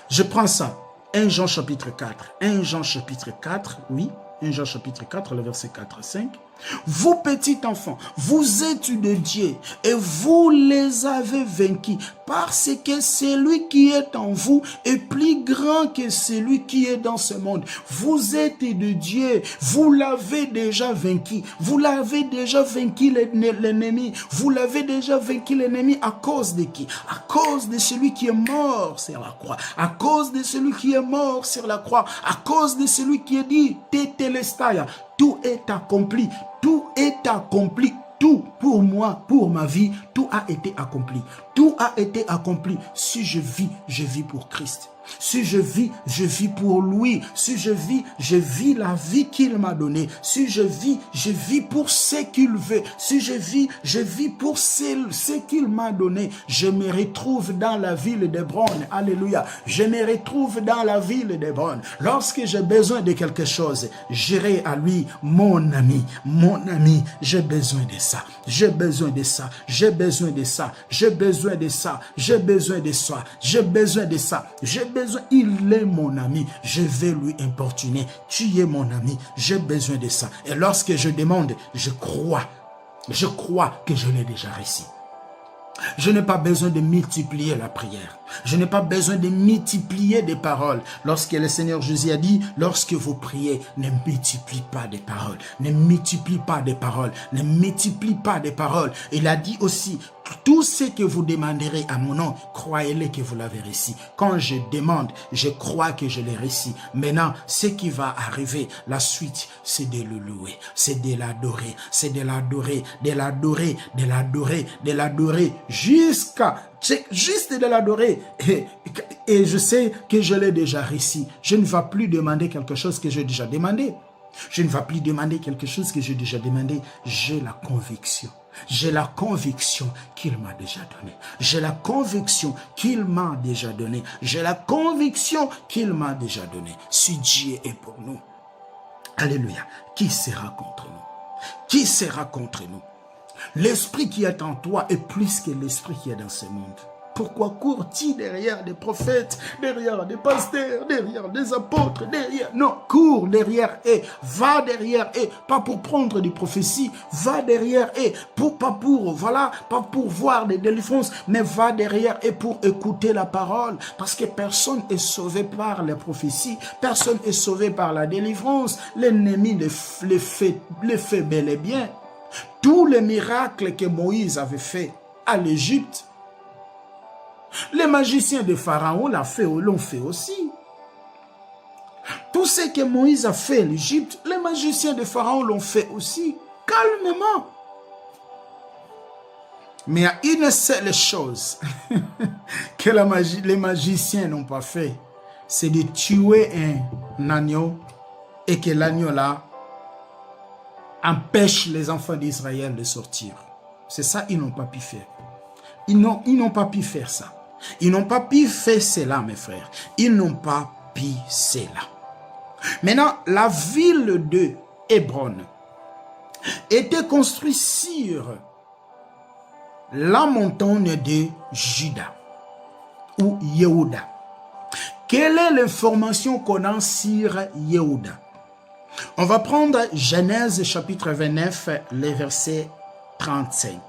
Je prends ça. 1 Jean chapitre 4. 1 Jean chapitre 4, oui. 1 Jean chapitre 4, le verset 4 à 5. Vous petits enfants, vous êtes de Dieu et vous les avez vaincus parce que celui qui est en vous est plus grand que celui qui est dans ce monde. Vous êtes de Dieu, vous l'avez déjà vaincu. Vous l'avez déjà vaincu l'ennemi. Vous l'avez déjà vaincu l'ennemi à cause de qui? À cause de celui qui est mort sur la croix. À cause de celui qui est mort sur la croix. À cause de celui qui est dit Tetelestai. Tout est accompli. Tout est accompli. Tout pour moi, pour ma vie, tout a été accompli. Tout a été accompli. Si je vis pour Christ. Si je vis pour lui. Si je vis la vie qu'il m'a donnée. Si je vis pour ce qu'il veut. Si je vis pour ce qu'il m'a donné. Je me retrouve dans la ville d'Hébron. Alléluia. Je me retrouve dans la ville d'Hébron. Lorsque j'ai besoin de quelque chose, j'irai à lui, mon ami, j'ai besoin de ça. J'ai besoin de ça. J'ai besoin de ça. J'ai besoin de ça. J'ai besoin de ça. J'ai besoin de ça. J'ai besoin, il est mon ami, je vais lui importuner. Tu es mon ami, j'ai besoin de ça. Et lorsque je demande, je crois que je l'ai déjà réussi. Je n'ai pas besoin de multiplier la prière. Je n'ai pas besoin de multiplier des paroles. Lorsque le Seigneur Jésus a dit, lorsque vous priez, ne multiplie pas des paroles. Ne multiplie pas des paroles. Ne multiplie pas des paroles. Il a dit aussi, tout ce que vous demanderez à mon nom, croyez-le que vous l'avez réussi. Quand je demande, je crois que je l'ai réussi. Maintenant, ce qui va arriver, la suite, c'est de le louer, c'est de l'adorer, c'est de l'adorer, de l'adorer, de l'adorer, de l'adorer, juste de l'adorer. Et je sais que je l'ai déjà réussi. Je ne vais plus demander quelque chose que j'ai déjà demandé. Je ne vais plus demander quelque chose que j'ai déjà demandé. J'ai la conviction. J'ai la conviction qu'il m'a déjà donné. J'ai la conviction qu'il m'a déjà donné. J'ai la conviction qu'il m'a déjà donné. Si Dieu est pour nous, alléluia, qui sera contre nous? Qui sera contre nous? L'esprit qui est en toi est plus que l'esprit qui est dans ce monde. Pourquoi cours-tu derrière des prophètes, derrière des pasteurs, derrière des apôtres, derrière... Non, cours derrière eux, va derrière eux, pas pour prendre des prophéties, va derrière eux, pas pour voir des délivrances, mais va derrière eux pour écouter la parole, parce que personne est sauvé par les prophéties, personne est sauvé par la délivrance, l'ennemi les fait bel et bien. Tous les miracles que Moïse avait fait à l'Égypte, les magiciens de Pharaon l'ont fait aussi. Tout ce que Moïse a fait à l'Égypte, les magiciens de Pharaon l'ont fait aussi, calmement. Mais il y a une seule chose que les magiciens n'ont pas fait, c'est de tuer un agneau et que l'agneau là empêche les enfants d'Israël de sortir. C'est ça, ils n'ont pas pu faire. Ils n'ont pas pu faire ça. Ils n'ont pas pu faire cela, mes frères. Ils n'ont pas pu cela. Maintenant, la ville de Hébron était construite sur la montagne de Juda ou Yehuda. Quelle est l'information qu'on a sur Yehuda? On va prendre Genèse chapitre 29, le verset 35.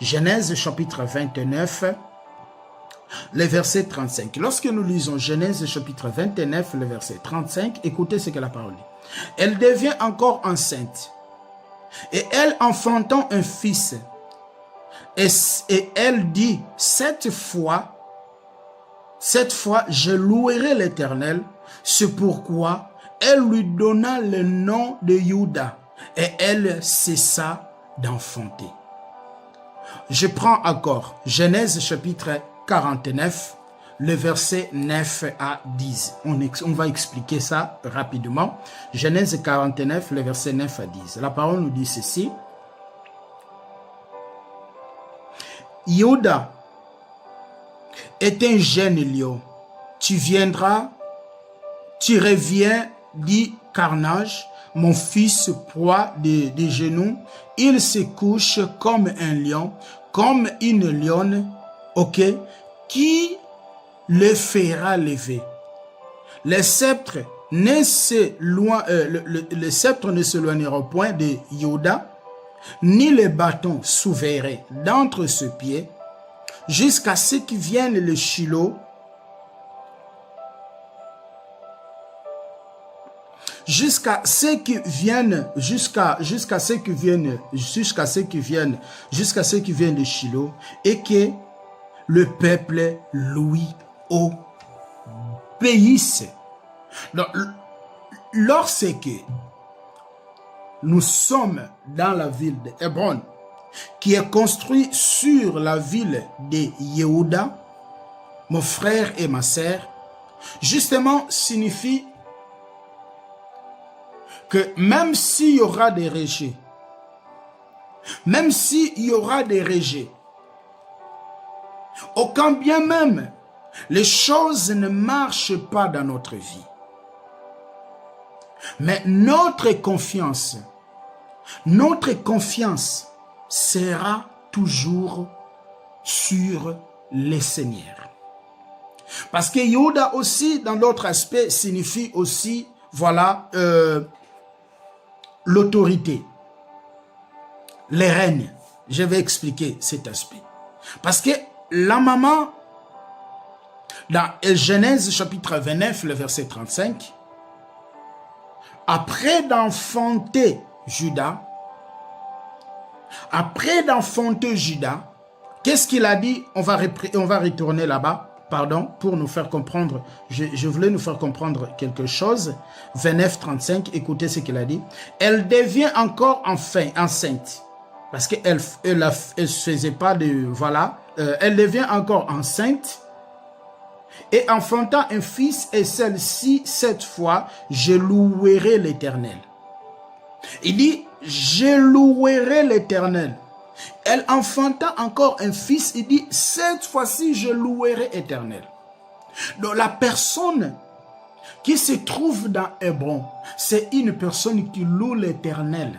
Genèse chapitre 29, le verset 35. Lorsque nous lisons Genèse chapitre 29, le verset 35, écoutez ce que la parole dit. Elle devient encore enceinte, et elle enfantant un fils, et elle dit, cette fois, je louerai l'Éternel. C'est pourquoi elle lui donna le nom de Juda, et elle cessa d'enfanter. Je prends encore Genèse chapitre 49, le verset 9 à 10. On va expliquer ça rapidement. Genèse 49, le verset 9 à 10. La parole nous dit ceci. Juda est un jeune lion. Tu reviens, dit Carnage, mon fils proie des genoux. Il se couche comme un lion, comme une lionne, ok, qui le fera lever. Le sceptre ne s'éloignera point de Juda, ni le bâton souverain d'entre ses pieds, jusqu'à ce qu'il vienne le Shiloh, jusqu'à ce qu'il vienne le Shiloh, et que le peuple lui obéisse. Donc, lorsque nous sommes dans la ville de Hébron, qui est construite sur la ville de Yehuda, mon frère et ma sœur, justement signifie que même s'il y aura des rejets, aucun bien même les choses ne marchent pas dans notre vie, mais notre confiance sera toujours sur le Seigneur. Parce que Yehuda aussi, dans d'autres aspects, signifie aussi, voilà, l'autorité, les règnes. Je vais expliquer cet aspect. Parce que la maman, dans Genèse chapitre 29, le verset 35, après d'enfanter Judas, qu'est-ce qu'il a dit? On va retourner là-bas, pardon, pour nous faire comprendre. Je voulais nous faire comprendre quelque chose. 29, 35, écoutez ce qu'il a dit. Elle devient encore enceinte. Parce qu'elle ne faisait pas de... Voilà. Elle devient encore enceinte. Et enfanta un fils, et celle-ci, cette fois, je louerai l'Éternel. Il dit, je louerai l'Éternel. Elle enfanta encore un fils, il dit, cette fois-ci, je louerai l'Éternel. Donc la personne qui se trouve dans Hébron, c'est une personne qui loue l'Éternel.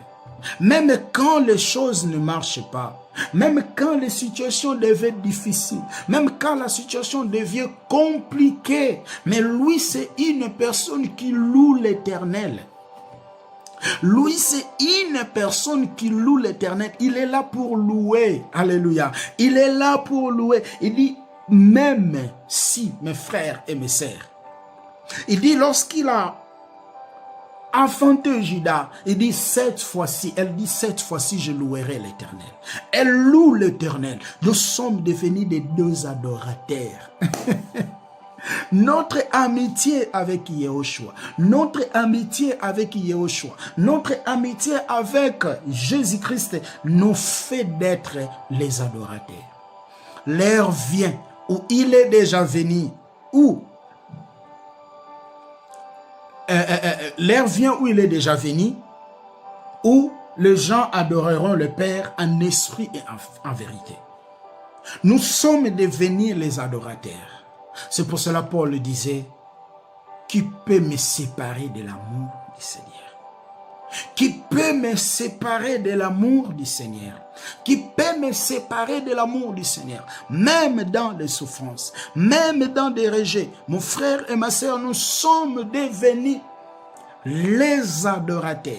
Même quand les choses ne marchent pas, même quand les situations deviennent difficiles, même quand la situation devient compliquée, mais lui, c'est une personne qui loue l'Éternel. Lui, c'est une personne qui loue l'Éternel. Il est là pour louer. Alléluia. Il est là pour louer. Il dit, même si mes frères et mes sœurs, il dit, lorsqu'il a enfanté Judas, il dit, cette fois-ci, elle dit, cette fois-ci, je louerai l'Éternel. Elle loue l'Éternel. Nous sommes devenus des deux adorateurs. Notre amitié avec Yehoshua, notre amitié avec Jésus-Christ nous fait d'être les adorateurs. L'heure vient où il est déjà venu, où où les gens adoreront le Père en esprit et en vérité. Nous sommes devenus les adorateurs. C'est pour cela Paul disait, qui peut me séparer de l'amour du Seigneur? Qui peut me séparer de l'amour du Seigneur? Qui peut me séparer de l'amour du Seigneur? Même dans les souffrances, même dans des rejets. Mon frère et ma sœur, nous sommes devenus les adorateurs.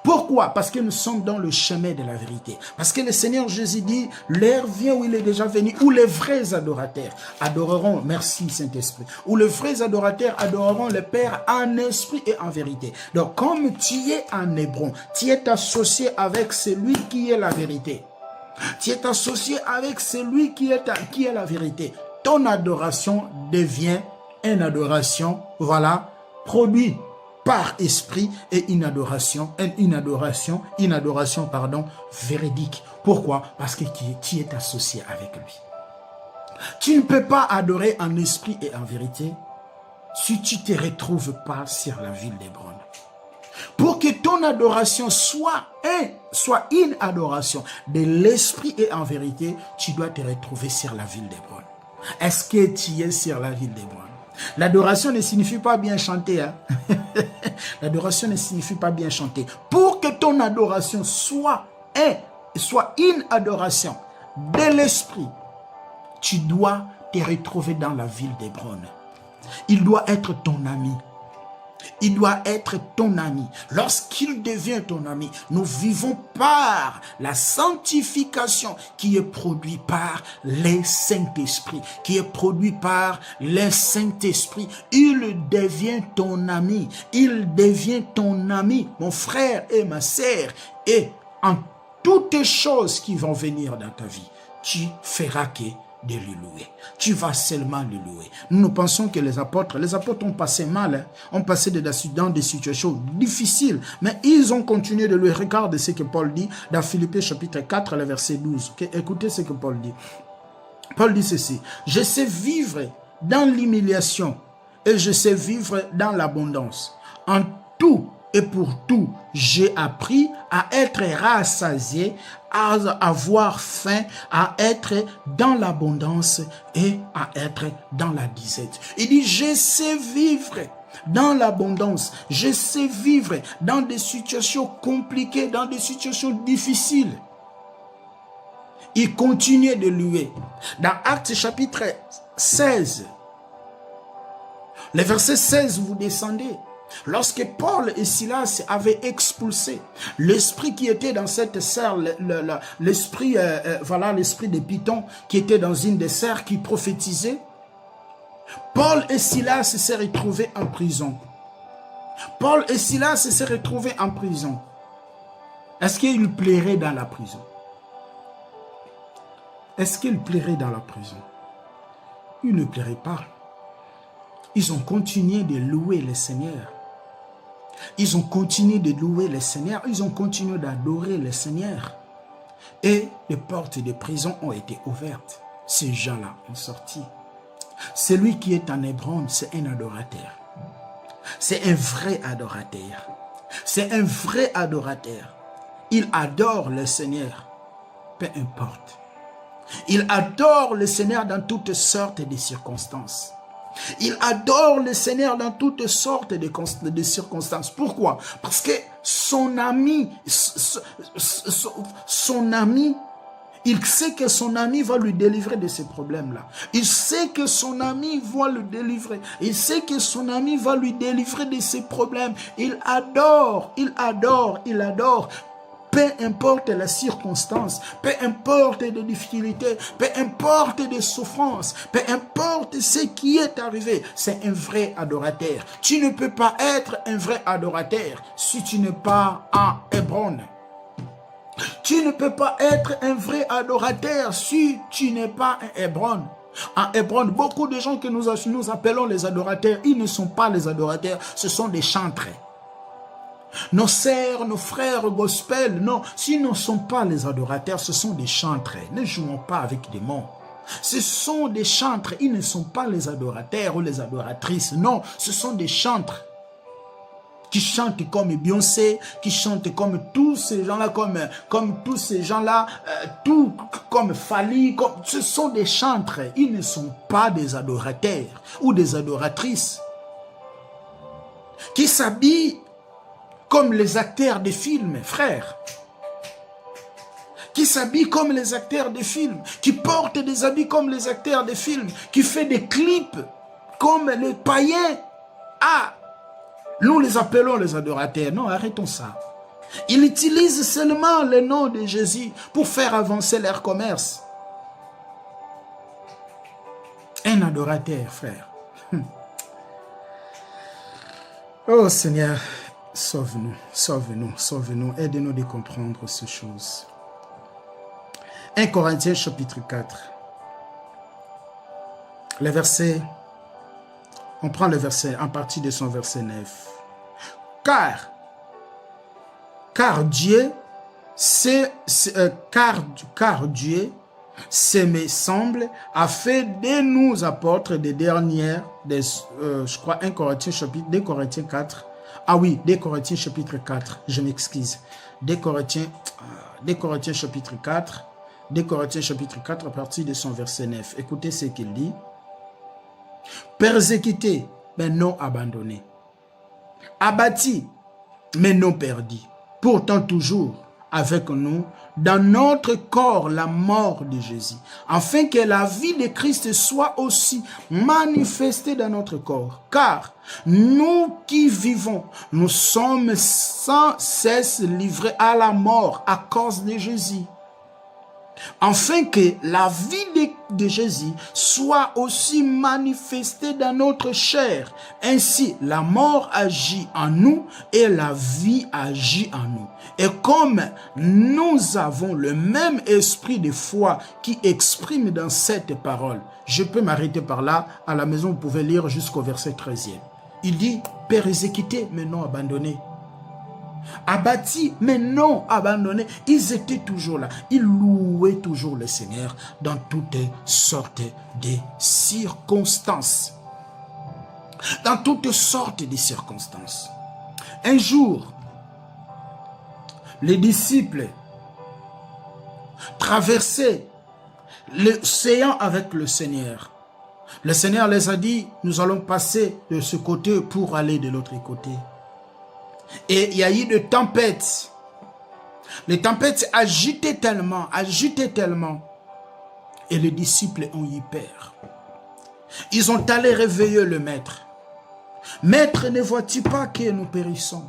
Pourquoi? Parce que nous sommes dans le chemin de la vérité. Parce que le Seigneur Jésus dit, l'heure vient où il est déjà venu, où les vrais adorateurs adoreront, merci Saint-Esprit, où les vrais adorateurs adoreront le Père en esprit et en vérité. Donc comme tu es en Hébron, tu es associé avec celui qui est la vérité. Tu es associé avec celui qui est la vérité. Ton adoration devient une adoration, voilà, produite par esprit et une adoration véridique. Pourquoi? Parce que tu es associé avec lui. Tu ne peux pas adorer en esprit et en vérité si tu ne te retrouves pas sur la ville d'Hébron. Pour que ton adoration soit une adoration de l'esprit et en vérité, tu dois te retrouver sur la ville d'Hébron. Est-ce que tu es sur la ville d'Hébron? L'adoration ne signifie pas bien chanter. Hein? L'adoration ne signifie pas bien chanter. Pour que ton adoration soit une adoration de l'esprit, tu dois te retrouver dans la ville d'Hébron. Il doit être ton ami. Il doit être ton ami. Lorsqu'il devient ton ami, nous vivons par la sanctification qui est produite par le Saint-Esprit. Il devient ton ami. Il devient ton ami, mon frère et ma sœur. Et en toutes choses qui vont venir dans ta vie, tu feras que de le louer. Tu vas seulement le louer. Nous pensons que les apôtres ont passé mal, hein, ont passé dans des situations difficiles, mais ils ont continué de louer. Regardez ce que Paul dit dans Philippiens chapitre 4, le verset 12. Okay? Écoutez ce que Paul dit. Paul dit ceci: je sais vivre dans l'humiliation et je sais vivre dans l'abondance. En tout et pour tout, j'ai appris à être rassasié, à avoir faim, à être dans l'abondance et à être dans la disette. Il dit, je sais vivre dans l'abondance, je sais vivre dans des situations compliquées, dans des situations difficiles. Il continue de louer. Dans Actes chapitre 16. Le verset 16, vous descendez. Lorsque Paul et Silas avaient expulsé l'esprit qui était dans cette serre, l'esprit de Python qui était dans une des serres qui prophétisait, Paul et Silas se retrouvés en prison. Paul et Silas se retrouvés en prison. Est-ce qu'il plairait dans la prison? Est-ce qu'il plairait dans la prison? Il ne plairait pas. Ils ont continué de louer le Seigneur. Ils ont continué de louer le Seigneur. Ils ont continué d'adorer le Seigneur. Et les portes de prison ont été ouvertes. Ces gens-là ont sorti. Celui qui est en Hébron, c'est un adorateur. C'est un vrai adorateur. C'est un vrai adorateur. Il adore le Seigneur, peu importe. Il adore le Seigneur dans toutes sortes de circonstances. Il adore le Seigneur dans toutes sortes de circonstances. Pourquoi? Parce que son ami, il sait que son ami va lui délivrer de ces problèmes-là. Il sait que son ami va le délivrer. Il sait que son ami va lui délivrer de ces problèmes. Il adore, il adore, il adore. Peu importe la circonstance, peu importe les difficultés, peu importe les souffrances, peu importe ce qui est arrivé, c'est un vrai adorateur. Tu ne peux pas être un vrai adorateur si tu n'es pas à Hébron. Tu ne peux pas être un vrai adorateur si tu n'es pas à Hébron. À Hébron, beaucoup de gens que nous appelons les adorateurs, ils ne sont pas les adorateurs, ce sont des chantres. Nos sœurs, nos frères gospel, non, s'ils ne sont pas les adorateurs, ce sont des chantres. Ne jouons pas avec des mots. Ce sont des chantres, ils ne sont pas les adorateurs ou les adoratrices, non, ce sont des chantres qui chantent comme Beyoncé, qui chantent comme tous ces gens-là, comme tous ces gens-là, tout comme Fali, ce sont des chantres, ils ne sont pas des adorateurs ou des adoratrices qui s'habillent comme les acteurs de films, frères. Qui s'habillent comme les acteurs de films, qui portent des habits comme les acteurs de films, qui fait des clips comme les païens. Ah, nous les appelons les adorateurs. Non, arrêtons ça. Ils utilisent seulement le nom de Jésus pour faire avancer leur commerce. Un adorateur, frère. Oh Seigneur, sauve-nous, sauve-nous, sauve-nous, aide-nous de comprendre ces choses. 1 Corinthiens chapitre 4. Le verset, on prend le verset en partie de son verset 9. Car Dieu, Dieu, ce me semble, a fait de nous apôtres des dernières, je crois 1 Corinthiens chapitre, 2 Corinthiens 4. Ah oui, 2 Corinthiens chapitre 4, je m'excuse. 2 Corinthiens chapitre 4, 2 Corinthiens chapitre 4 à partir de son verset 9. Écoutez ce qu'il dit. Persécuté, mais non abandonné. Abattu, mais non perdu. Pourtant toujours avec nous, dans notre corps, la mort de Jésus, afin que la vie de Christ soit aussi manifestée dans notre corps. Car nous qui vivons, nous sommes sans cesse livrés à la mort à cause de Jésus. Afin que la vie de Jésus soit aussi manifestée dans notre chair. Ainsi, la mort agit en nous et la vie agit en nous. Et comme nous avons le même esprit de foi qui exprime dans cette parole, je peux m'arrêter par là. À la maison, vous pouvez lire jusqu'au verset 13e. Il dit, persécuté mais non abandonné. Abattus, mais non abandonnés. Ils étaient toujours là. Ils louaient toujours le Seigneur dans toutes sortes de circonstances. Dans toutes sortes de circonstances. Un jour, les disciples traversaient l'océan avec le Seigneur. Le Seigneur les a dit, nous allons passer de ce côté pour aller de l'autre côté. Et il y a eu des tempêtes. Les tempêtes agitaient tellement. Et les disciples ont eu peur. Ils ont allé réveiller le maître. Maître, ne vois-tu pas que nous périssons?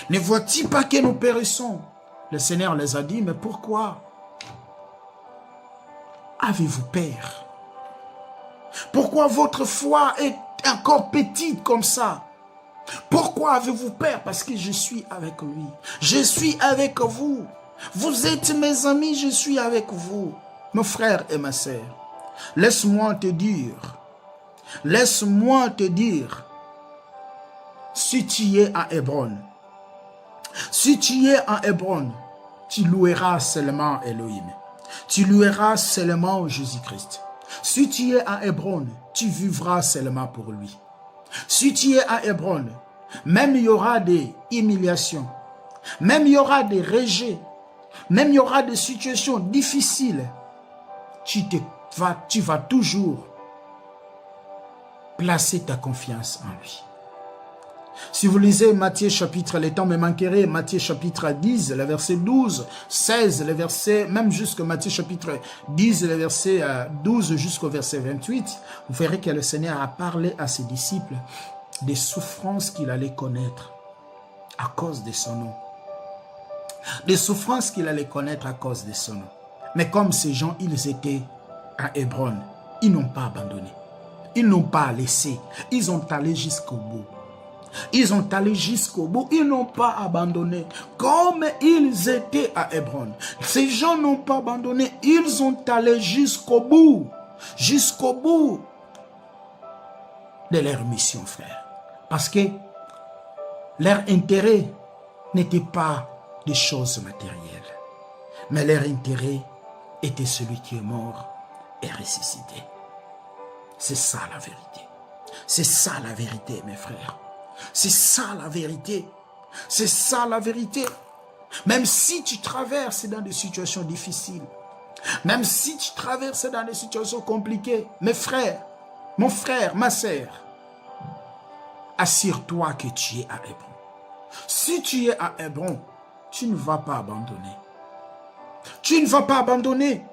Ne vois-tu pas que nous périssons? Le Seigneur les a dit, mais pourquoi avez-vous peur? Pourquoi votre foi est encore petite comme ça? Pourquoi avez-vous peur? Parce que je suis avec lui. Je suis avec vous. Vous êtes mes amis, je suis avec vous. Mon frère et ma sœur, laisse-moi te dire, si tu es à Hébron, tu loueras seulement Elohim. Tu loueras seulement Jésus-Christ. Si tu es à Hébron, tu vivras seulement pour lui. Si tu es à Hébron, même il y aura des humiliations, même il y aura des rejets, même il y aura des situations difficiles, tu vas toujours placer ta confiance en lui. Si vous lisez Matthieu chapitre, le temps me manquerait, Matthieu chapitre 10, le verset 12, 16, le verset, même jusqu'au Matthieu chapitre 10, le verset 12 jusqu'au verset 28, vous verrez que le Seigneur a parlé à ses disciples des souffrances qu'il allait connaître à cause de son nom. Des souffrances qu'il allait connaître à cause de son nom. Mais comme ces gens, ils étaient à Hébron, ils n'ont pas abandonné. Ils n'ont pas laissé. Ils ont allé jusqu'au bout. Ils ont allé jusqu'au bout. Ils n'ont pas abandonné. Comme ils étaient à Hébron. Ces gens n'ont pas abandonné. Ils ont allé jusqu'au bout. Jusqu'au bout de leur mission, frère. Parce que leur intérêt n'était pas des choses matérielles. Mais leur intérêt était celui qui est mort et ressuscité. C'est ça la vérité. C'est ça la vérité, mes frères. C'est ça la vérité. C'est ça la vérité. Même si tu traverses dans des situations difficiles, même si tu traverses dans des situations compliquées, mes frères, mon frère, ma sœur, assure-toi que tu es à Hébron. Si tu es à Hébron, tu ne vas pas abandonner. Tu ne vas pas abandonner.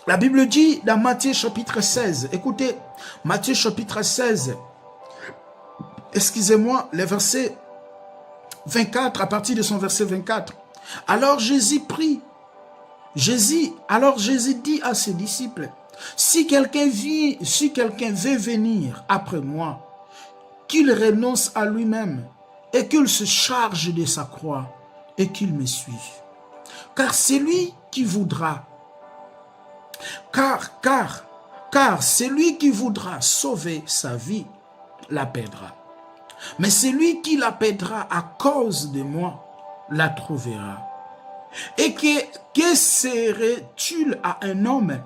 La Bible dit dans Matthieu chapitre 16, écoutez, Matthieu chapitre 16, excusez-moi, le verset 24, à partir de son verset 24. Alors Jésus dit à ses disciples, si quelqu'un veut venir après moi, qu'il renonce à lui-même et qu'il se charge de sa croix et qu'il me suive. Car celui qui voudra, car celui qui voudra sauver sa vie la perdra. Mais celui qui la perdra à cause de moi la trouvera. Et que serait-il à un homme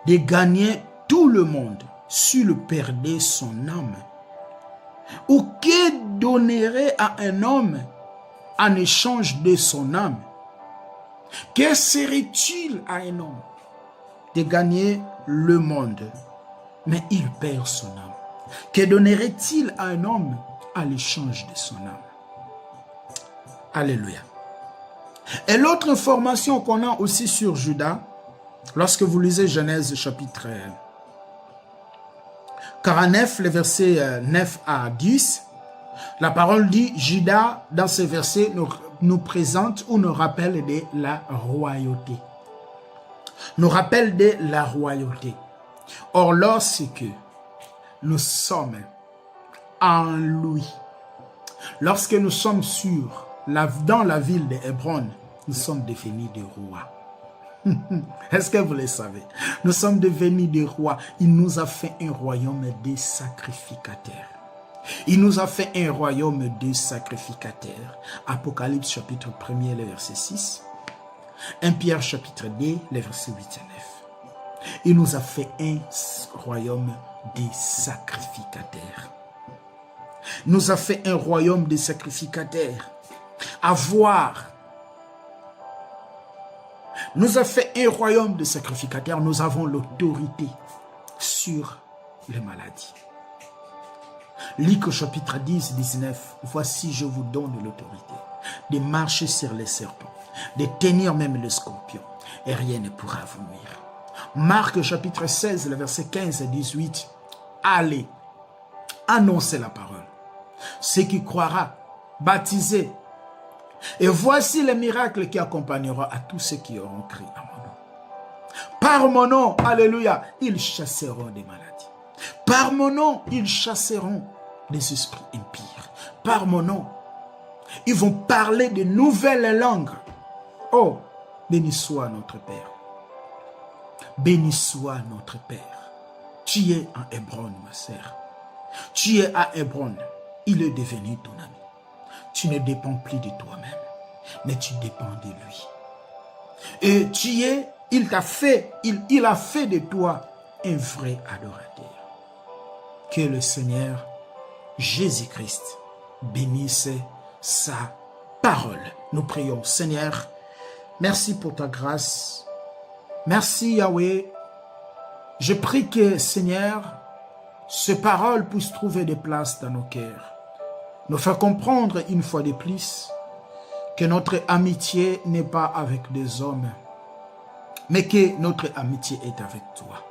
de gagner tout le monde s'il perdait son âme? Ou que donnerait à un homme en échange de son âme? Que serait-il à un homme de gagner le monde, mais il perd son âme? Que donnerait-il à un homme à l'échange de son âme? Alléluia. Et l'autre information qu'on a aussi sur Judas, lorsque vous lisez Genèse chapitre 49, les versets 9 à 10, la parole dit, Judas, dans ce verset, nous présente ou nous rappelle de la royauté. Nous rappelle de la royauté. Or, lorsque nous sommes en lui, lorsque nous sommes dans la ville de Hébron, nous sommes devenus des rois. Est-ce que vous le savez? Nous sommes devenus des rois. Il nous a fait un royaume de sacrificateurs. Il nous a fait un royaume de sacrificateurs. Apocalypse chapitre 1er, le verset 6. 1 Pierre chapitre 2, les versets 8 et 9. Il nous a fait un royaume des sacrificateurs. Il nous a fait un royaume des sacrificateurs. Nous a fait un royaume de sacrificateurs. Nous avons l'autorité sur les maladies. Luc chapitre 10, 19. Voici, je vous donne l'autorité de marcher sur les serpents, de tenir même le scorpion, et rien ne pourra vous nuire. Marc chapitre 16, le verset 15 et 18. allez, annoncez la parole. Ceux qui croira, baptisés. Et voici les miracles qui accompagneront à tous ceux qui auront crié à mon nom. Par mon nom, alléluia, ils chasseront des maladies. Par mon nom, ils chasseront des esprits impurs. Par mon nom, ils vont parler de nouvelles langues. Oh, béni soit notre Père. Béni soit notre Père. Tu es en Hébron, ma sœur. Tu es à Hébron. Il est devenu ton ami. Tu ne dépends plus de toi-même, mais tu dépends de lui. Et il a fait de toi un vrai adorateur. Que le Seigneur Jésus-Christ bénisse sa parole. Nous prions, Seigneur, merci pour ta grâce. Merci Yahweh. Je prie que, Seigneur, ces paroles puissent trouver des places dans nos cœurs. Nous faire comprendre une fois de plus que notre amitié n'est pas avec des hommes, mais que notre amitié est avec toi.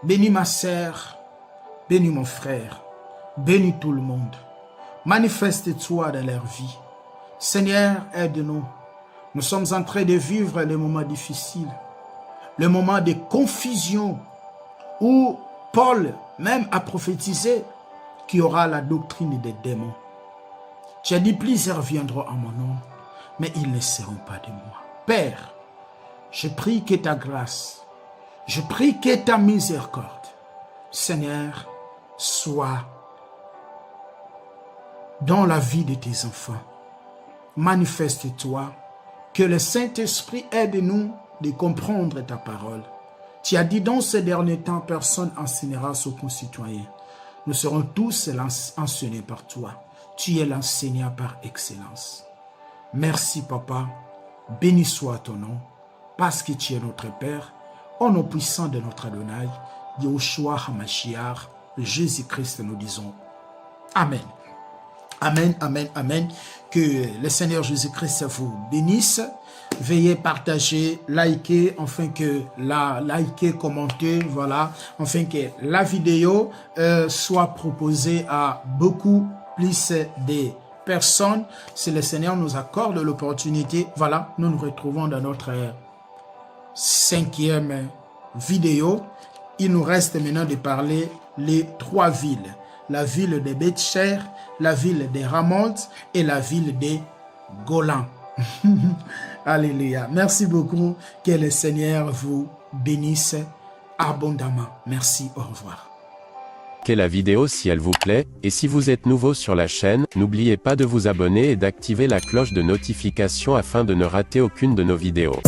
Bénis ma sœur, bénis mon frère, bénis tout le monde. Manifeste-toi dans leur vie. Seigneur, aide-nous. Nous sommes en train de vivre les moments difficiles, le moment de confusion où Paul même a prophétisé qu'il y aura la doctrine des démons. Tu as dit, plusieurs viendront en mon nom, mais ils ne seront pas de moi. Père, je prie que ta grâce, je prie que ta miséricorde, Seigneur, soit dans la vie de tes enfants. Manifeste-toi, que le Saint-Esprit aide-nous de comprendre ta parole. Tu as dit, dans ces derniers temps, personne enseignera aux concitoyens. Nous serons tous enseignés par toi. Tu es l'enseignant par excellence. Merci, Papa. Béni soit ton nom, parce que tu es notre Père, au nom puissant de notre Adonai, Yahushua HaMashiach, Jésus-Christ, nous disons Amen. Amen, amen, amen. Que le Seigneur Jésus-Christ vous bénisse. Veuillez partager, liker, afin que liker, commenter, voilà, afin que la vidéo soit proposée à beaucoup plus de personnes. Si le Seigneur nous accorde l'opportunité, voilà, nous nous retrouvons dans notre 5e vidéo. Il nous reste maintenant de parler les 3 villes. La ville de Beth-Sher, la ville de Ramoth et la ville de Golan. Alléluia. Merci beaucoup. Que le Seigneur vous bénisse abondamment. Merci. Au revoir. Likez la vidéo si elle vous plaît, et si vous êtes nouveau sur la chaîne, n'oubliez pas de vous abonner et d'activer la cloche de notification afin de ne rater aucune de nos vidéos.